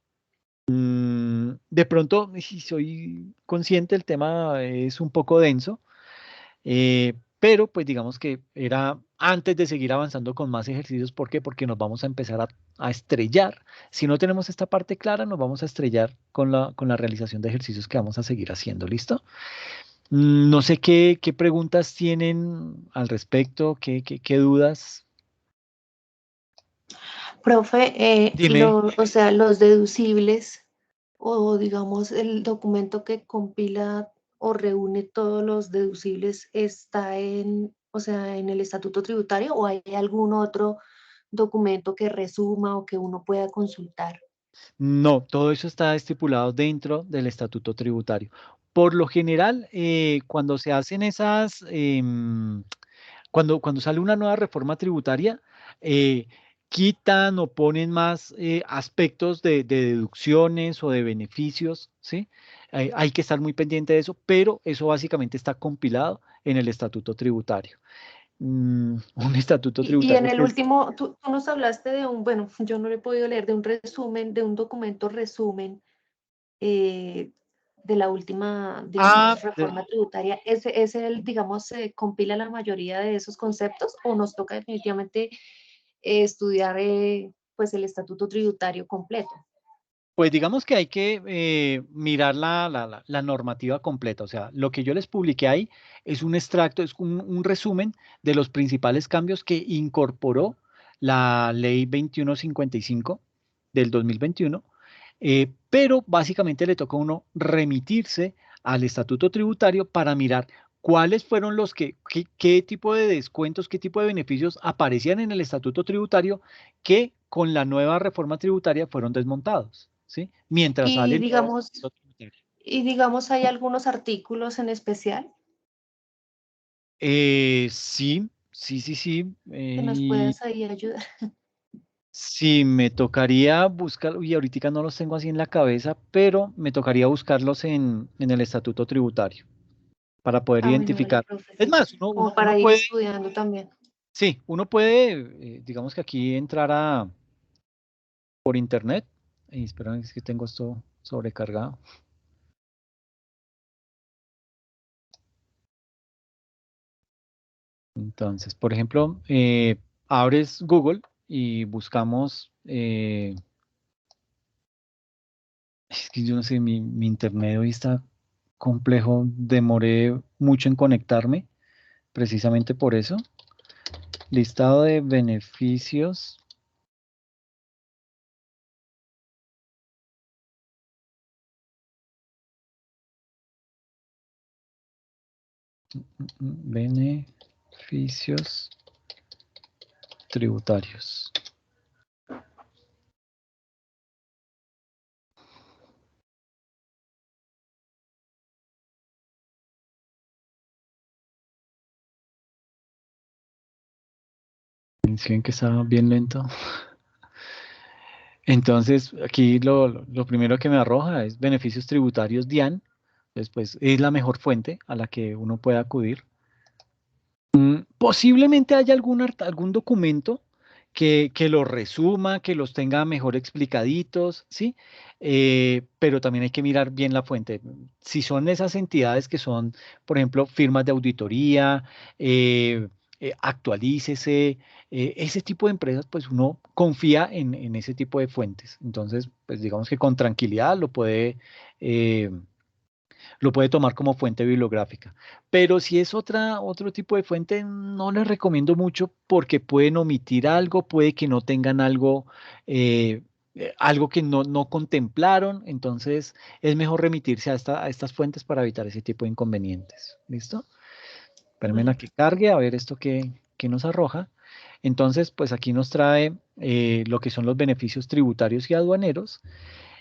Speaker 1: De pronto, si soy consciente, el tema es un poco denso, pero pues digamos que era antes de seguir avanzando con más ejercicios. ¿Por qué? Porque nos vamos a empezar a estrellar. Si no tenemos esta parte clara, nos vamos a estrellar con la realización de ejercicios que vamos a seguir haciendo. ¿Listo? No sé qué preguntas tienen al respecto, qué dudas.
Speaker 2: Profe,
Speaker 1: Dime.
Speaker 2: o sea, los deducibles o digamos el documento que compila o reúne todos los deducibles está en, o sea, en el estatuto tributario o hay algún otro documento que resuma o que uno pueda consultar.
Speaker 1: No, todo eso está estipulado dentro del estatuto tributario. Por lo general, cuando se hacen cuando sale una nueva reforma tributaria, eh, quitan o ponen más aspectos de deducciones o de beneficios, ¿sí? Hay que estar muy pendiente de eso, pero eso básicamente está compilado en el estatuto tributario. Un estatuto
Speaker 2: Y en
Speaker 1: tributario
Speaker 2: el
Speaker 1: que es.
Speaker 2: último, tú nos hablaste de un, bueno, yo no lo he podido leer, de un resumen, de un documento resumen eh, de la última,
Speaker 1: Ah,
Speaker 2: digamos, reforma tributaria. ¿Ese, digamos, se compila la mayoría de esos conceptos o nos toca definitivamente estudiar pues el estatuto tributario completo?
Speaker 1: Pues digamos que hay que mirar la normativa completa. O sea, lo que yo les publiqué ahí es un extracto, es un resumen de los principales cambios que incorporó la ley 2155 del 2021, pero básicamente le toca a uno remitirse al estatuto tributario para mirar cuáles fueron qué tipo de descuentos, qué tipo de beneficios aparecían en el estatuto tributario que con la nueva reforma tributaria fueron desmontados. ¿Sí? Mientras sale
Speaker 2: Y
Speaker 1: el nuevo
Speaker 2: digamos,
Speaker 1: estatuto tributario.
Speaker 2: hay algunos artículos en especial
Speaker 1: Sí, sí, sí, sí.
Speaker 2: que nos
Speaker 1: Y
Speaker 2: puedas ahí ayudar.
Speaker 1: sí, me tocaría buscar, y ahorita no los tengo así en la cabeza, pero me tocaría buscarlos en el estatuto tributario para poder
Speaker 2: Ah, bueno, vale,
Speaker 1: identificar.
Speaker 2: profe,
Speaker 1: Es
Speaker 2: sí.
Speaker 1: más,
Speaker 2: Como para ir estudiando también.
Speaker 1: sí, uno puede, digamos que aquí entrar por internet. Y espera, es que tengo esto sobrecargado. Entonces, por ejemplo, abres Google y buscamos, es que yo no sé, mi internet hoy está complejo, demoré mucho en conectarme, precisamente por eso. Listado de beneficios. Beneficios tributarios. Mencioné que estaba bien lento. Entonces, aquí lo primero que me arroja es beneficios tributarios DIAN. Después es la mejor fuente a la que uno puede acudir. Posiblemente haya algún documento que los resuma, que los tenga mejor explicaditos, ¿sí? Pero también hay que mirar bien la fuente. Si son esas entidades que son, por ejemplo, firmas de auditoría, actualícese, ese tipo de empresas, pues uno confía en ese tipo de fuentes. Entonces, pues digamos que con tranquilidad lo puede lo puede tomar como fuente bibliográfica. Pero si es otro tipo de fuente, no les recomiendo mucho porque pueden omitir algo, puede que no tengan algo, algo que no contemplaron. Entonces, es mejor remitirse a estas fuentes para evitar ese tipo de inconvenientes. ¿Listo? Espérenme a que cargue, a ver esto que nos arroja. Entonces, pues aquí nos trae lo que son los beneficios tributarios y aduaneros.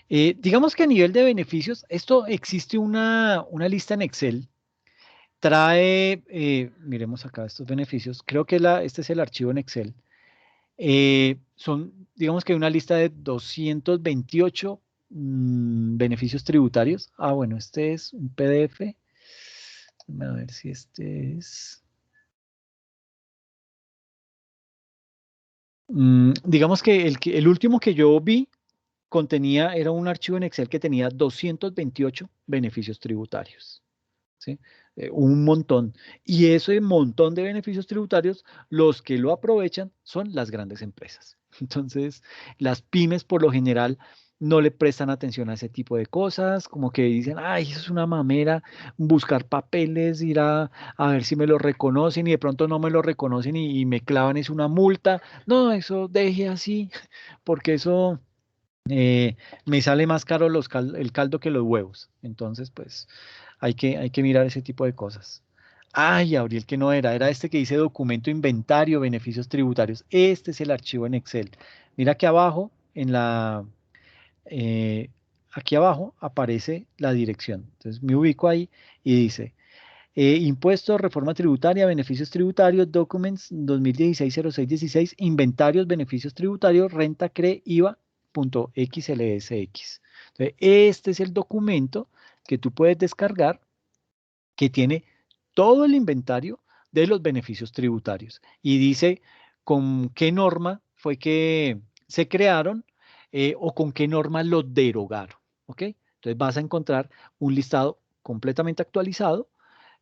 Speaker 1: Digamos que a nivel de beneficios, esto existe una lista en Excel. Trae, miremos acá estos beneficios. Creo que este es el archivo en Excel. Digamos que hay una lista de 228 beneficios tributarios. Ah, bueno, este es un PDF. A ver si este es. Digamos que el último que yo vi era un archivo en Excel que tenía 228 beneficios tributarios, ¿sí? Un montón. Y ese montón de beneficios tributarios, los que lo aprovechan son las grandes empresas. Entonces, las pymes por lo general no le prestan atención a ese tipo de cosas, como que dicen, ay, eso es una mamera, buscar papeles, ir a ver si me lo reconocen y de pronto no me lo reconocen y me clavan es una multa. No, eso deje así, porque eso me sale más caro el caldo que los huevos. Entonces, pues hay que mirar ese tipo de cosas. Ay, abrí el que no era este que dice documento inventario, beneficios tributarios. Este es el archivo en Excel. Mira que abajo, eh, aquí abajo aparece la dirección. Entonces me ubico ahí y dice impuestos, reforma tributaria, beneficios tributarios, documents 2016-06-16, inventarios, beneficios tributarios, renta, CRE, IVA, punto XLSX. Entonces, este es el documento que tú puedes descargar que tiene todo el inventario de los beneficios tributarios y dice con qué norma fue que se crearon o con qué norma los derogaron. ¿Ok? Entonces vas a encontrar un listado completamente actualizado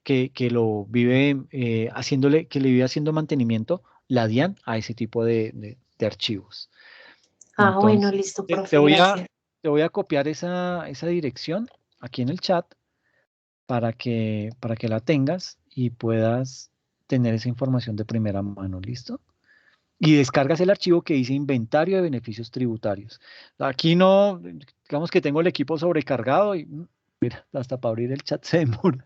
Speaker 1: que lo vive que le vive haciendo mantenimiento la DIAN a ese tipo de archivos.
Speaker 2: Ah, bueno,
Speaker 1: Entonces,
Speaker 2: listo,
Speaker 1: te
Speaker 2: profe,
Speaker 1: voy
Speaker 2: gracias.
Speaker 1: te voy a copiar esa dirección aquí en el chat para que la tengas y puedas tener esa información de primera mano, ¿listo? Y descargas el archivo que dice inventario de beneficios tributarios. Aquí no, digamos que tengo el equipo sobrecargado y mira, hasta para abrir el chat se demora.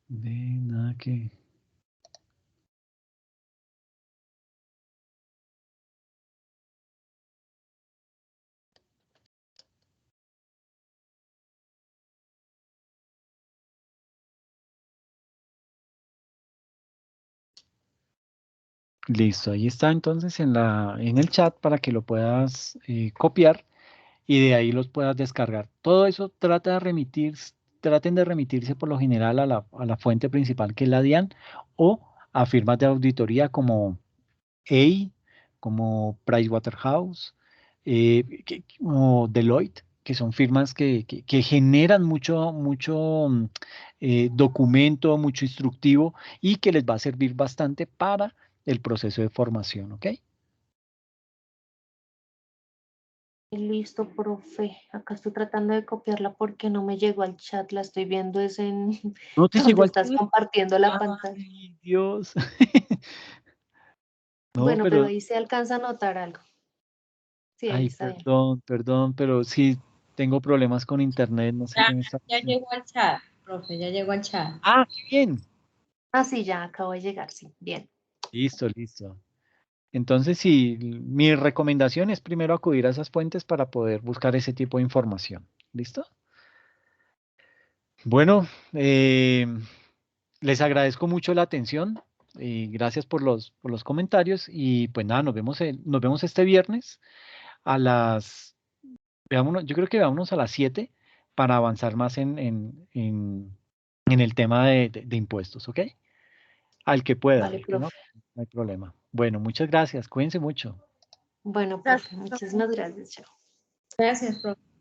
Speaker 1: De nada que... Listo, ahí está entonces en el chat para que lo puedas copiar y de ahí los puedas descargar. Todo eso traten de remitirse por lo general a la fuente principal que es la DIAN o a firmas de auditoría como EY, como Pricewaterhouse, como Deloitte, que son firmas que generan mucho documento, mucho instructivo y que les va a servir bastante para el proceso de formación, ¿ok?
Speaker 2: Listo, profe. Acá estoy tratando de copiarla porque no me llegó al chat. La estoy viendo es en
Speaker 1: ¿No te llegó
Speaker 2: donde
Speaker 1: al
Speaker 2: estás
Speaker 1: chat?
Speaker 2: compartiendo la pantalla.
Speaker 1: Ay, Dios. No,
Speaker 2: Bueno, pero
Speaker 1: pero,
Speaker 2: ahí se alcanza a notar algo. Sí, ahí
Speaker 1: ay,
Speaker 2: está bien.
Speaker 1: perdón, pero sí tengo problemas con internet, no sé
Speaker 3: Ya,
Speaker 1: qué me está
Speaker 3: ya
Speaker 1: haciendo.
Speaker 3: llegó al chat, profe, ya llegó al chat.
Speaker 1: Ah, qué bien.
Speaker 2: Ah, sí, ya acabo de llegar, sí. Bien.
Speaker 1: Listo, listo. Entonces, sí, mi recomendación es primero acudir a esas fuentes para poder buscar ese tipo de información. ¿Listo? Bueno, les agradezco mucho la atención y gracias por los comentarios y pues nada, nos vemos este viernes a yo creo que veámonos a las 7 para avanzar más en el tema de impuestos, ¿ok? Al que pueda,
Speaker 2: Vale,
Speaker 1: el que no,
Speaker 2: profe.
Speaker 1: no hay problema. Bueno, muchas gracias. Cuídense mucho.
Speaker 2: Bueno,
Speaker 3: Gracias,
Speaker 2: profe, muchísimas gracias. Chao.
Speaker 3: Gracias, profe.